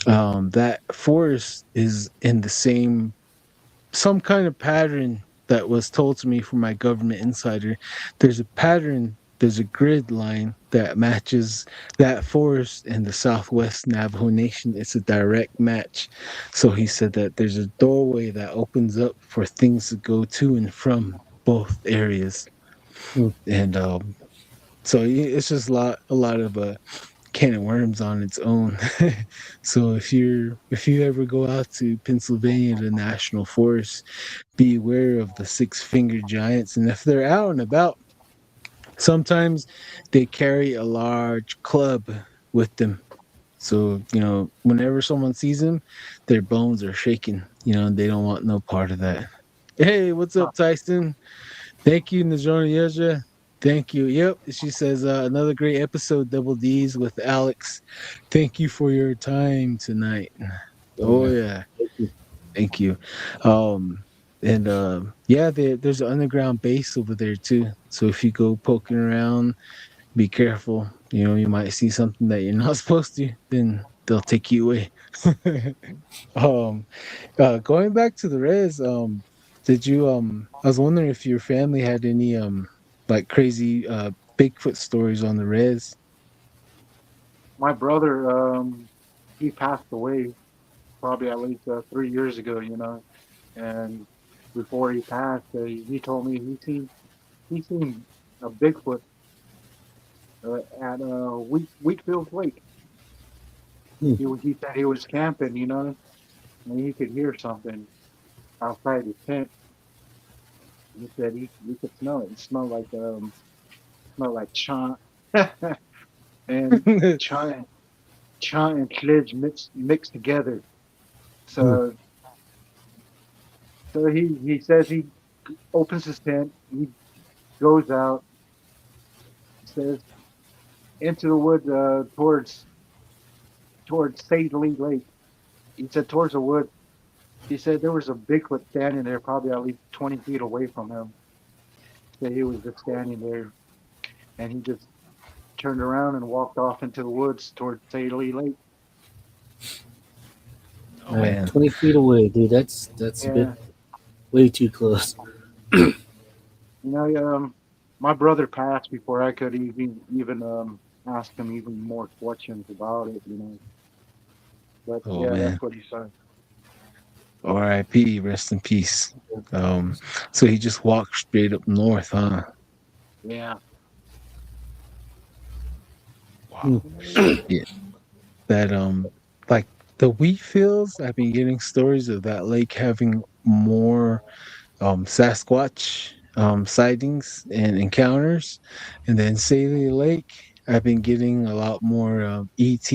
that forest is in the same some kind of pattern that was told to me from my government insider. There's a pattern, there's a grid line that matches that forest and the Southwest Navajo Nation. It's a direct match. So he said that there's a doorway that opens up for things to go to and from both areas. Hmm. And so it's just a lot of can of worms on its own. So if you ever go out to Pennsylvania, the national forest, be aware of the six-fingered giants, and if they're out and about, sometimes they carry a large club with them. So whenever someone sees them, their bones are shaking. And they don't want no part of that. Hey, what's huh. up, Tyson? Thank you, Najona Yeja. Thank you. Yep. She says another great episode, Double D's with Alex. Thank you for your time tonight. Oh Yeah. yeah. Thank you. Thank you. Um and yeah, there's an underground base over there too. So if you go poking around, be careful. You know, you might see something that you're not supposed to, then they'll take you away. um going back to the res, did you I was wondering if your family had any like crazy Bigfoot stories on the res. My brother, he passed away probably at least 3 years ago, and before he passed, he told me he seen a Bigfoot at Wheatfield Lake. Hmm. He said he was camping, and he could hear something outside his tent. He said he could smell it. It smelled like chant and chant and sledge mixed together. Hmm. So he says he opens his tent, he goes out, says into the woods towards Sadley Lake. He said towards the woods. He said there was a Bigfoot standing there, probably at least 20 feet away from him. Said he was just standing there, and he just turned around and walked off into the woods towards Sadley Lake. Oh man. 20 feet away, dude. That's a bit Yeah, way too close. my brother passed before I could even ask him even more questions about it. But Oh yeah, man. that's what he said. R.I.P. Rest in peace. So he just walked straight up north, huh? Yeah. Wow. Yeah. That like the wheat fields, I've been getting stories of that lake having more Sasquatch sightings and encounters. And then Saley Lake, I've been getting a lot more ET,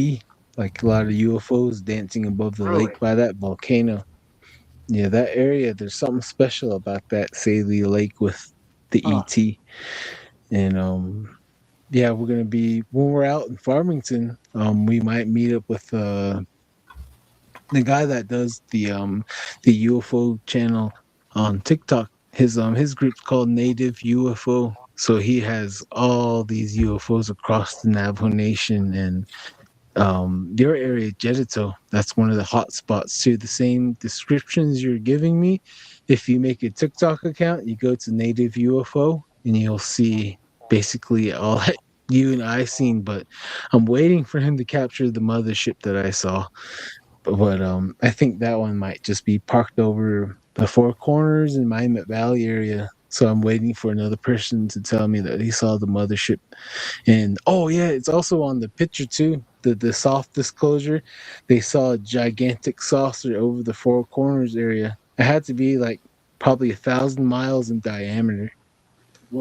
like a lot of UFOs dancing above the Really? lake by that volcano. Yeah, that area, there's something special about that Saley Lake with the Huh. ET. And yeah, we're gonna be when we're out in Farmington, we might meet up with the guy that does the UFO channel on TikTok. His group's called Native UFO. So he has all these UFOs across the Navajo Nation and your area, Jedito. That's one of the hot spots too. The same descriptions you're giving me. If you make a TikTok account, you go to Native UFO and you'll see basically all that you and I seen. But I'm waiting for him to capture the mothership that I saw. But I think that one might just be parked over the Four Corners in Miami Valley area. So I'm waiting for another person to tell me that he saw the mothership. And oh yeah, it's also on the picture too. The soft disclosure, they saw a gigantic saucer over the Four Corners area. It had to be like probably 1,000 miles in diameter.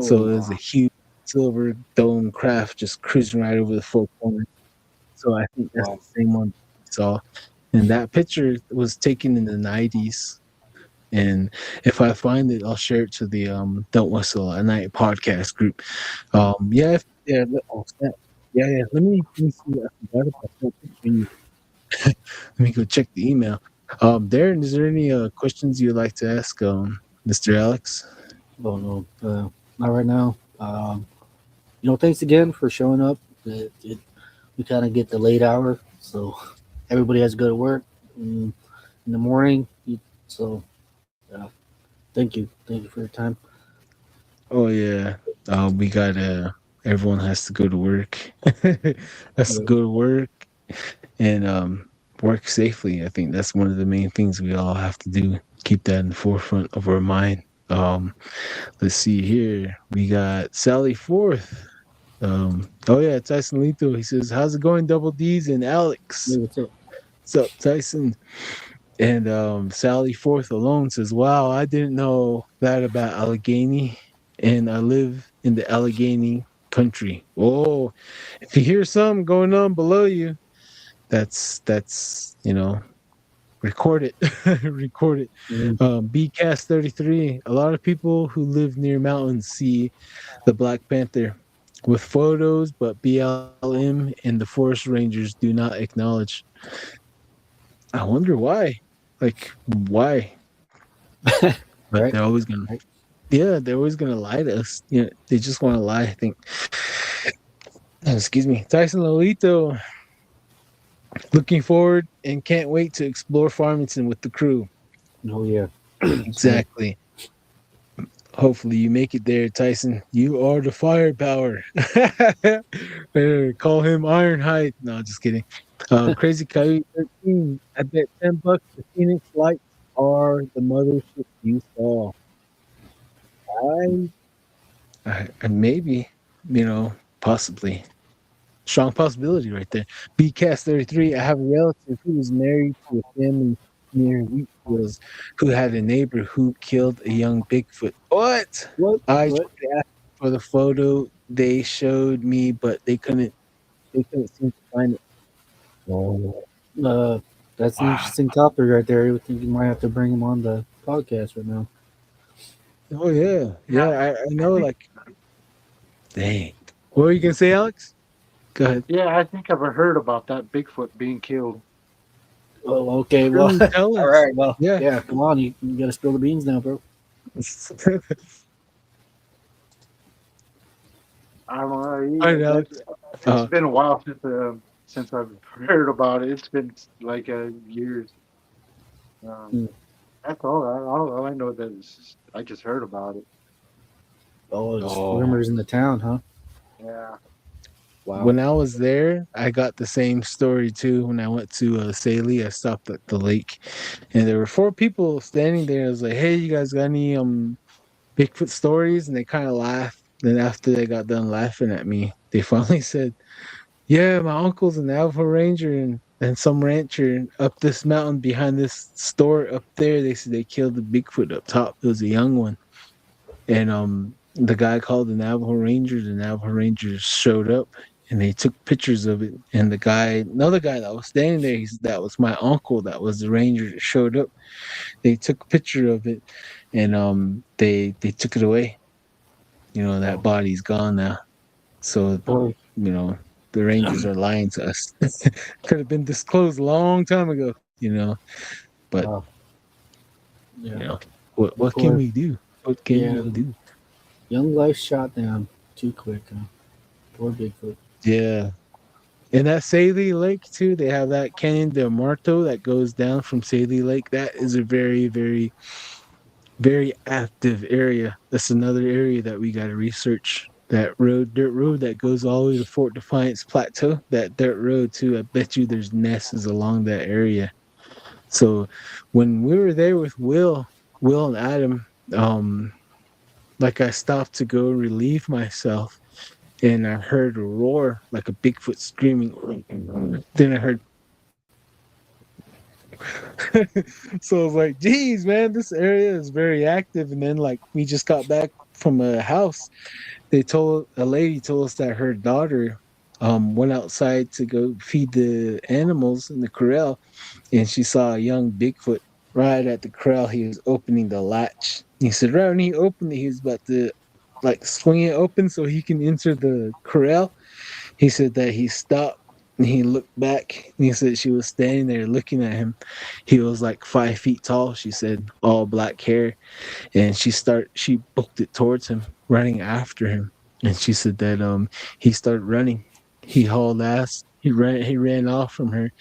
So Whoa. it was a huge silver dome craft just cruising right over the Four Corners. So I think that's Wow. the same one we saw. And that picture was taken in the 90s. And if I find it, I'll share it to the Don't Whistle at Night podcast group. Yeah, yeah, oh, snap. Yeah. Let me see. I forgot about that picture. Let me go check the email. Darren, is there any questions you'd like to ask Mr. Alex? Oh no, not right now. Thanks again for showing up. We kind of get the late hour, so everybody has to go to work in the morning. So, thank you for your time. Oh yeah. We got everyone has to go to work. Has to go to work and work safely. I think that's one of the main things we all have to do. Keep that in the forefront of our mind. Let's see here. We got Sally Forth. Oh yeah, Tyson Lito. He says, "How's it going, Double D's and Alex? Hey, what's up? What's up, Tyson?" And Sally Forth alone says, "Wow, I didn't know that about Allegheny, and I live in the Allegheny country." Oh, if you hear something going on below you, that's record it. Record it. BCast 33. A lot of people who live near mountains see the Black Panther with photos, but BLM and the forest rangers do not acknowledge. I wonder why. Like, why? But Right. they're always gonna, they're always gonna lie to us. Yeah, they just want to lie. I think. Excuse me, Tyson Lolito. Looking forward and can't wait to explore Farmington with the crew. Oh yeah. Exactly. Hopefully you make it there, Tyson. You are the firepower. Call him Ironhide. No, just kidding. Crazy Coyote 13. I bet $10 the Phoenix Lights are the mothership you saw. Maybe, possibly. Strong possibility right there. BCast 33. I have a relative who was married to a family near Wheatfields who had a neighbor who killed a young Bigfoot. What? I tried to ask for the photo they showed me, but they couldn't seem to find it. Oh. That's an interesting topic right there. I would think you might have to bring him on the podcast right now. Oh yeah. I know. Like, dang. What were you gonna say, Alex? Go ahead. Yeah, I think I've heard about that Bigfoot being killed. Oh, okay. Well, Tell us. all right. Well, Yeah. Come on, you got to spill the beans now, bro. I don't know. All right, Alex. It's been a while since I've heard about it. It's been like years. That's all I know that I just heard about it. Oh, just rumors in the town, huh? Yeah. Wow. When I was there, I got the same story too. When I went to Saley, I stopped at the lake, and there were 4 people standing there. I was like, "Hey, you guys got any Bigfoot stories?" And they kind of laughed. Then after they got done laughing at me, they finally said, "Yeah, my uncle's a Navajo Ranger and some rancher up this mountain behind this store up there. They said they killed the Bigfoot up top. It was a young one, and the guy called the Navajo Rangers. The Navajo Rangers showed up." And they took pictures of it. And another guy that was standing there, that was my uncle. That was the ranger that showed up. They took a picture of it, and they took it away. That body's gone now. So the Rangers are lying to us. Could have been disclosed a long time ago. But what can we do? What can we do? Young life shot down too quick. Huh? Poor Bigfoot. Yeah. And that Saley Lake too, they have that Canyon del Muerto that goes down from Saley Lake. That is a very, very, very active area. That's another area that we got to research. That dirt road that goes all the way to Fort Defiance Plateau, that dirt road too. I bet you there's nests along that area. So when we were there with Will and Adam, like I stopped to go relieve myself. And I heard a roar, like a Bigfoot screaming. Then I heard. So I was like, geez, man, this area is very active. And then, like, we just got back from a house. A lady told us that her daughter went outside to go feed the animals in the corral. And she saw a young Bigfoot right at the corral. He was opening the latch. He said, right when he opened it, he was about to swing it open so he can enter the corral. He said that he stopped and he looked back and he said she was standing there looking at him. He was like 5 feet tall, she said, all black hair. And she booked it towards him, running after him. And she said that he started running. He hauled ass. He ran off from her.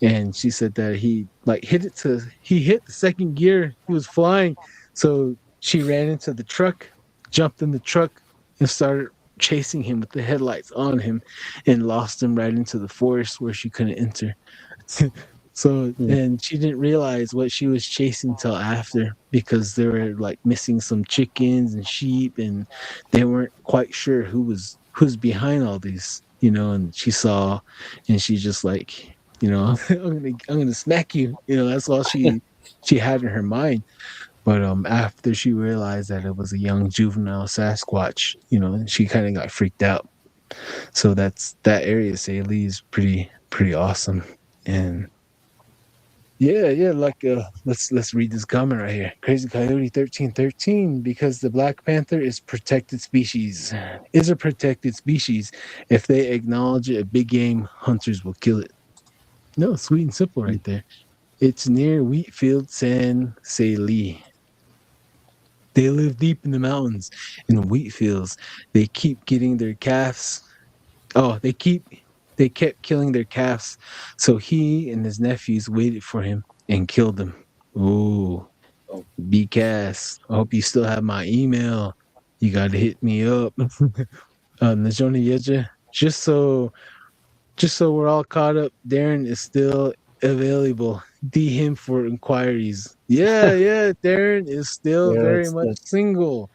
And she said that he hit the second gear. He was flying. So she ran into the truck, jumped in the truck, and started chasing him with the headlights on him, and lost him right into the forest where she couldn't enter. And she didn't realize what she was chasing till after, because they were missing some chickens and sheep, and they weren't quite sure who's behind all these, and she saw, and she just I'm gonna smack you, that's all she had in her mind. But after she realized that it was a young juvenile Sasquatch, she kind of got freaked out. So that area, Saley, is pretty awesome. And Yeah. Like, let's read this comment right here. Crazy Coyote 1313. Because the Black Panther is protected species. Is a protected species. If they acknowledge it, a big game hunters will kill it. No, sweet and simple right there. It's near Wheatfield, San Lee. They live deep in the mountains in wheat fields. They keep getting their calves. Oh, they kept killing their calves. So he and his nephews waited for him and killed them. Ooh, Oh, BCAS. I hope you still have my email. You gotta hit me up. Najoni Yeja. Just so we're all caught up, Darren is still available. D him for inquiries. Yeah, Darren is still yeah, very much single,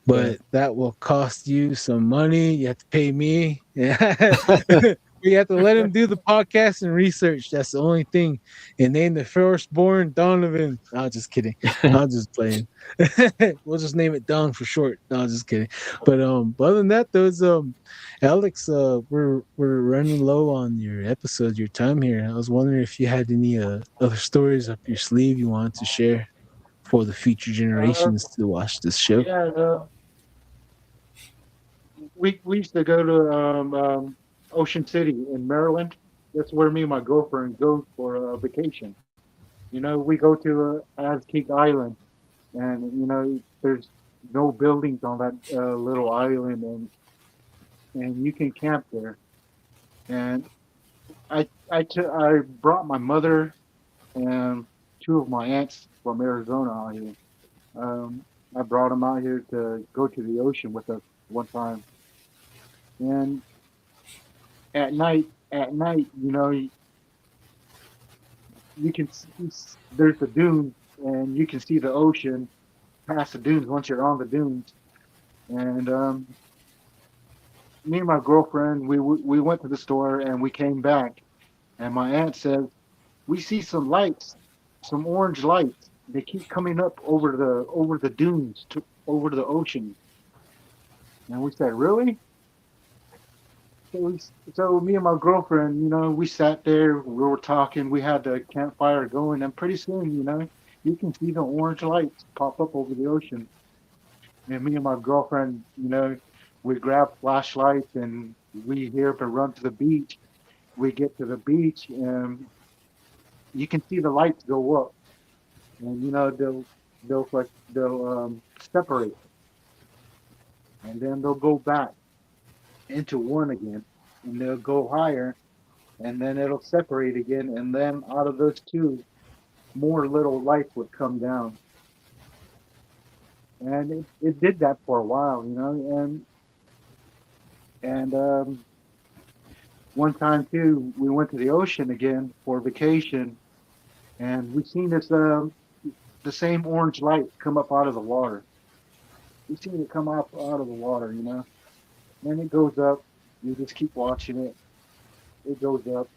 yeah. but that will cost you some money. You have to pay me. Yeah. You have to let him do the podcast and research. That's the only thing. And name the firstborn Donovan. No, just kidding. I'm just playing. We'll just name it Don for short. No, just kidding. But other than that, those Alex, we're running low on your episode, your time here. I was wondering if you had any other stories up your sleeve you wanted to share for the future Uh, generations to watch this show. yeah, we used to go to Ocean City in Maryland. That's where me and my girlfriend go for a vacation. You know, we go to Azteec Island, and you know, there's no buildings on that little island, and you can camp there. And I brought my mother and two of my aunts from Arizona out here. I brought them out here to go to the ocean with us one time, and at night, you know, you can see there's the dunes, and you can see the ocean past the dunes once you're on the dunes. And me and my girlfriend, we went to the store and we came back, and my aunt says we see some lights, some orange lights. They keep coming up over the dunes to over the ocean. And we said, really? So me and my girlfriend, you know, we sat there, we were talking, we had the campfire going, and pretty soon, you know, you can see the orange lights pop up over the ocean. And me and my girlfriend, you know, we grab flashlights and we hear up and run to the beach. We get to the beach and you can see the lights go up, and you know they'll separate, and then they'll go back into one again, and they'll go higher, and then it'll separate again, and then out of those two, more little lights would come down, and it did that for a while, you know, and one time too, we went to the ocean again for vacation, and we seen this the same orange light come up out of the water. We seen it come up out of the water, you know. And it goes up. You just keep watching it. It goes up,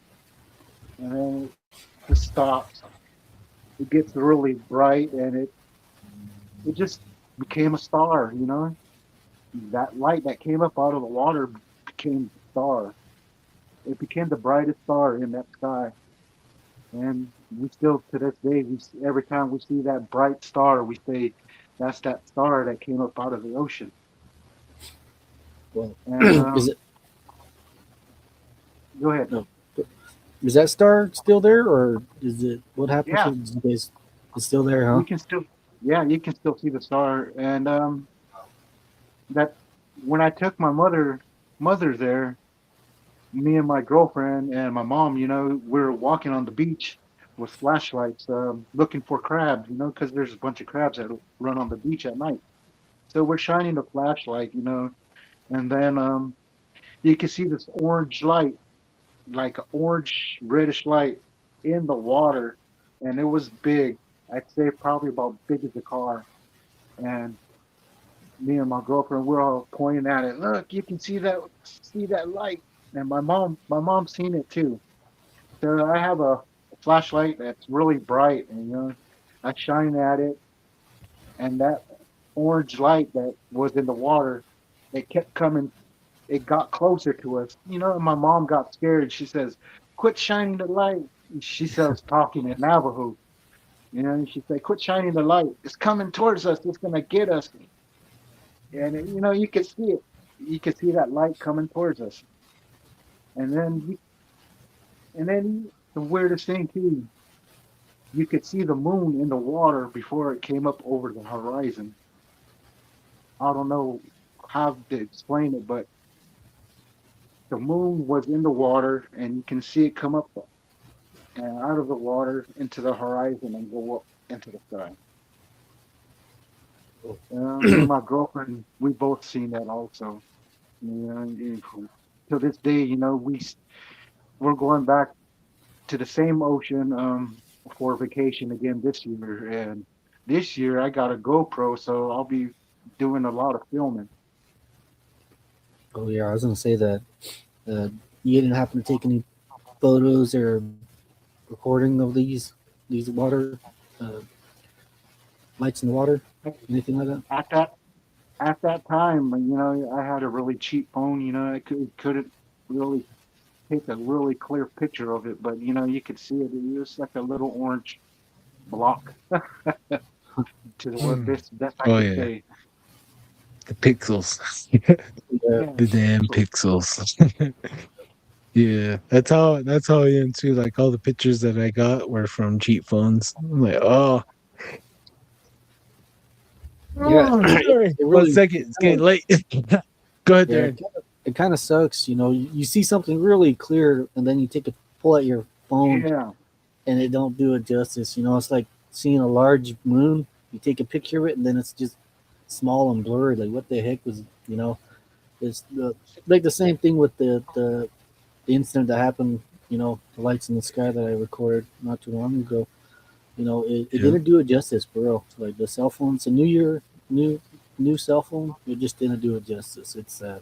and then it just stops. It gets really bright, and it just became a star, you know. That light that came up out of the water became the star. It became the brightest star in that sky. And we still, to this day, every time we see that bright star, we say, "That's that star that came up out of the ocean." Well, And is it? go ahead. No, is that star still there, or is it? What happened Yeah, to it? You guys? It's still there, huh? you can still, yeah, you can still see the star. And that when I took my mother there, me and my girlfriend and my mom, you know, we were walking on the beach with flashlights, looking for crabs, you know, because there's a bunch of crabs that run on the beach at night. So we're shining the flashlight, you know, and then you can see this orange light, like an orange reddish light in the water, and it was big. I'd say probably about big as a car. And me and my girlfriend, we're all pointing at it. Look, you can see that light. And my mom seen it too. So I have a flashlight that's really bright, and you know, I shine at it, and that orange light that was in the water, it kept coming. It got closer to us, you know. And my mom got scared. She says, quit shining the light. And she starts talking in Navajo, you know, and she said, quit shining the light. It's coming towards us. It's going to get us. And, you know, you could see it. You could see that light coming towards us. And then, the weirdest thing too, you could see the moon in the water before it came up over the horizon. I don't know how to explain it, but the moon was in the water, and you can see it come up and out of the water into the horizon and go up into the sky. Me and my girlfriend, we both seen that also. You know, and to this day, you know, we're going back to the same ocean for vacation again this year. And this year I got a GoPro, so I'll be doing a lot of filming. Oh yeah, I was gonna say that uh, you didn't happen to take any photos or recording of these water uh, lights in the water, anything like that? At that time, you know, I had a really cheap phone. You know, I couldn't really take a really clear picture of it, but you know, you could see it. It was like a little orange block to the word best I Oh could yeah, say. the pixels, Yeah, Yeah. the damn pixels. Yeah, that's how I am too. Like all the pictures that I got were from cheap phones. I'm like, oh, yeah. sorry. It 1 second, it's getting late. Go ahead, yeah, Darren. it kind of sucks. You know, you see something really clear, and then you take a pull out your phone, Yeah. and it don't do it justice. You know, it's like seeing a large moon. You take a picture of it, and then it's just small and blurry. Like what the heck was, you know? It's like the same thing with the incident that happened. You know, the lights in the sky that I recorded not too long ago. You know, it Yeah. didn't do it justice, bro. Like the cell phone, it's a new cell phone. It just didn't do it justice. It's sad.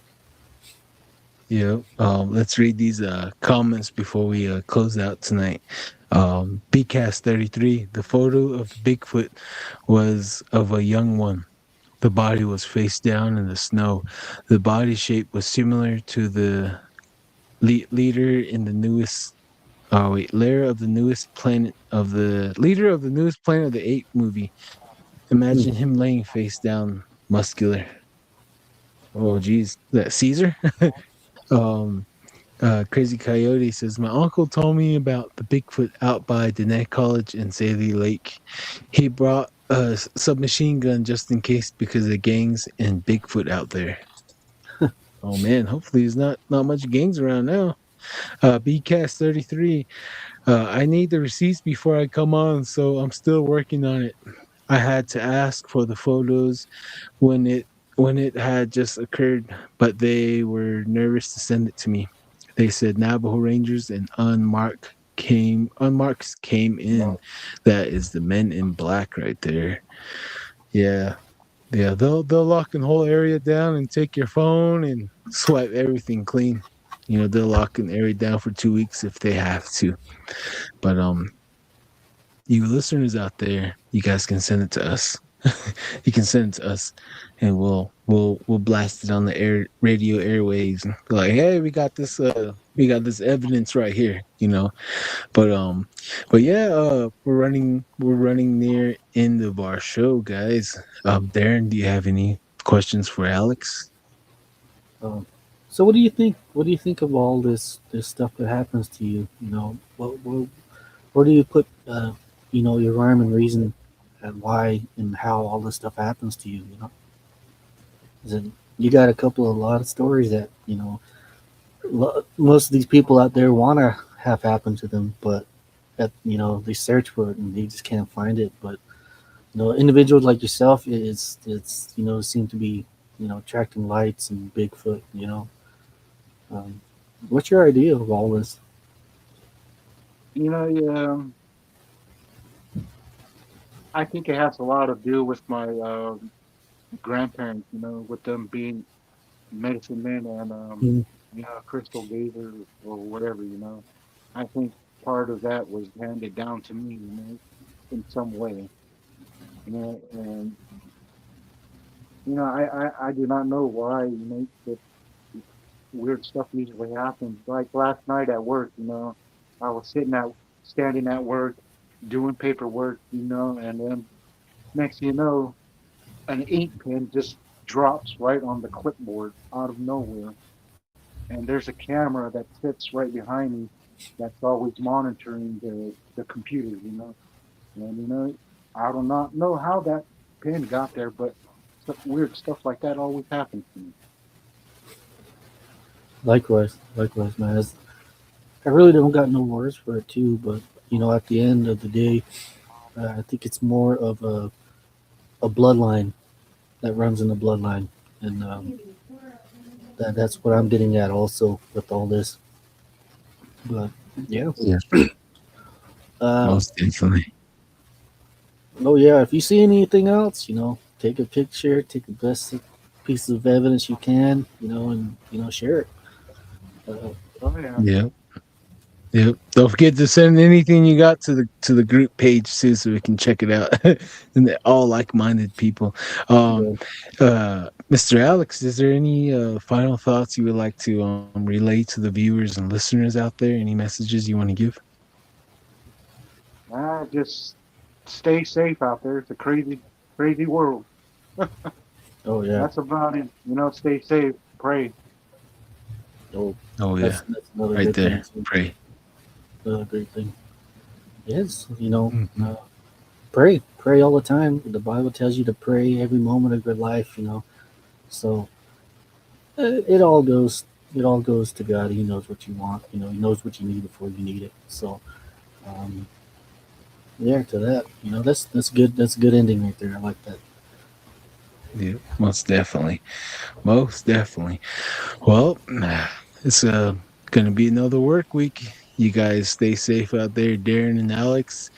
Yeah. Let's read these comments before we close out tonight. BCast 33. The photo of Bigfoot was of a young one. The body was face down in the snow. The body shape was similar to the leader in the newest. Oh wait, leader of the newest Planet of the Apes movie. Hmm. Imagine him laying face down, muscular. Oh geez, that Caesar. um, Crazy Coyote says my uncle told me about the Bigfoot out by Dene College in Saley Lake. He brought a submachine gun just in case because of gangs and Bigfoot out there. Oh man, hopefully there's not much gangs around now. BCast 33. I need the receipts before I come on, so I'm still working on it. I had to ask for the photos when it had just occurred, but they were nervous to send it to me. They said Navajo Rangers and unmarks came in. That is the men in black right there. Yeah. Yeah, they'll lock the whole area down and take your phone and swipe everything clean. You know, they'll lock an area down for 2 weeks if they have to. But you listeners out there, you guys can send it to us. You can send it to us, and we'll blast it on the radio airwaves. Like, hey, we got this evidence right here, you know. But yeah, we're running near end of our show, guys. Darren, do you have any questions for Alex? Um, so what do you think? What do you think of all this stuff that happens to you? You know, where do you put your rhyme and reason and why and how all this stuff happens to you? You know, is it, you got a lot of stories that most of these people out there want to have happen to them, but that they search for it and they just can't find it. But individuals like yourself, it's seem to be attracting lights and Bigfoot. Um, what's your idea of all this? You know, yeah, I think it has a lot to do with my grandparents, you know, with them being medicine men and Mm. crystal gazers or whatever, you know. I think part of that was handed down to me, you know, in some way, you know, and I do not know why, you know, that weird stuff usually happens. Like last night at work, you know, I was standing at work, doing paperwork, and then next thing you know, an ink pen just drops right on the clipboard out of nowhere. And there's a camera that sits right behind me that's always monitoring the computer. And I do not know how that pen got there, but weird stuff like that always happens to me. Likewise, man. I really don't got no words for it too, but at the end of the day, I think it's more of a bloodline that runs in the bloodline, and that's what I'm getting at also with all this. But yeah, Most definitely. oh yeah. If you see anything else, take a picture, take the best piece of evidence you can, and share it. Oh yeah. Yep. Yep. Don't forget to send anything you got to the group page too, so we can check it out. And they're all like-minded people. Mr. Alex, is there any final thoughts you would like to relay to the viewers and listeners out there? Any messages you want to give? Just stay safe out there. It's a crazy, crazy world. Oh yeah. That's about it. Stay safe. Pray. Oh yeah. That's another Right good there. thing, too. Pray. Another great thing. Yes, Mhm. pray all the time. The Bible tells you to pray every moment of your life. So it all goes to God. He knows what you want. He knows what you need before you need it. So yeah, to that, that's good. That's a good ending right there. I like that. Yeah, most definitely. Most definitely. Well, it's gonna be another work week. You guys stay safe out there, Darren and Alex.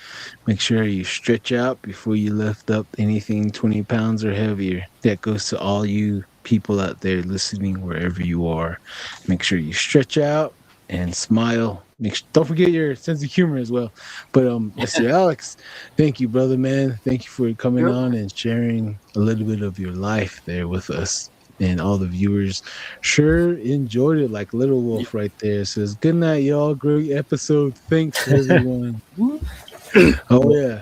Make sure you stretch out before you lift up anything 20 pounds or heavier. That goes to all you people out there listening wherever you are. Make sure you stretch out and smile. Don't forget your sense of humor as well. But Mr. Alex, thank you, brother, man. Thank you for coming Yep. on and sharing a little bit of your life there with us. And all the viewers sure enjoyed it, like Little Wolf right there says, good night, y'all. Great episode. Thanks, everyone. Oh, yeah.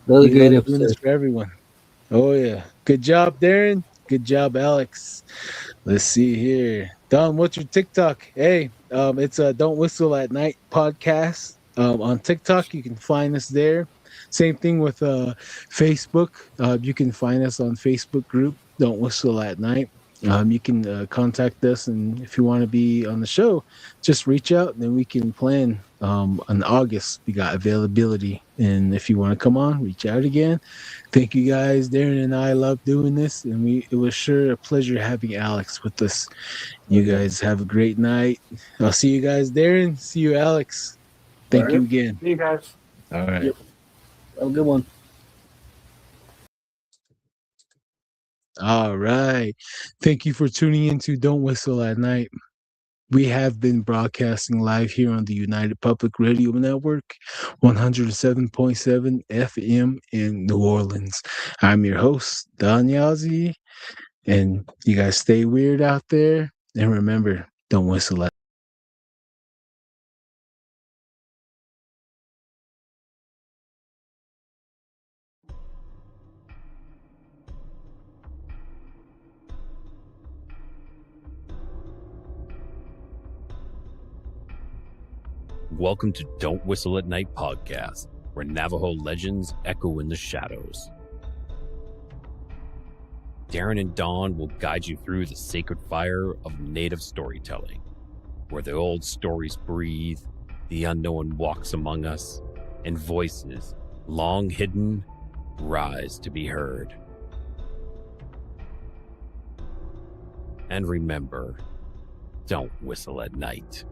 Another We great love doing this episode. for everyone. Oh, yeah. Good job, Darren. Good job, Alex. Let's see here. Don, what's your TikTok? Hey, it's a Don't Whistle at Night podcast. On TikTok, you can find us there. Same thing with Facebook. You can find us on Facebook group Don't Whistle at Night. You can contact us, and if you want to be on the show, just reach out, and then we can plan. In August, we got availability, and if you want to come on, reach out again. Thank you guys. Darren and I love doing this, and it was sure a pleasure having Alex with us. You guys have a great night. I'll see you guys, Darren. See you, Alex. Thank you again. See you guys. All right. Yep. Have a good one. All right. Thank you for tuning in to Don't Whistle at Night. We have been broadcasting live here on the United Public Radio Network, 107.7 FM in New Orleans. I'm your host, Don Yazzie, and you guys stay weird out there. And remember, don't whistle at Welcome to Don't Whistle at Night podcast, where Navajo legends echo in the shadows. Darren and Dawn will guide you through the sacred fire of native storytelling, where the old stories breathe, the unknown walks among us, and voices, long hidden, rise to be heard. And remember, don't whistle at night.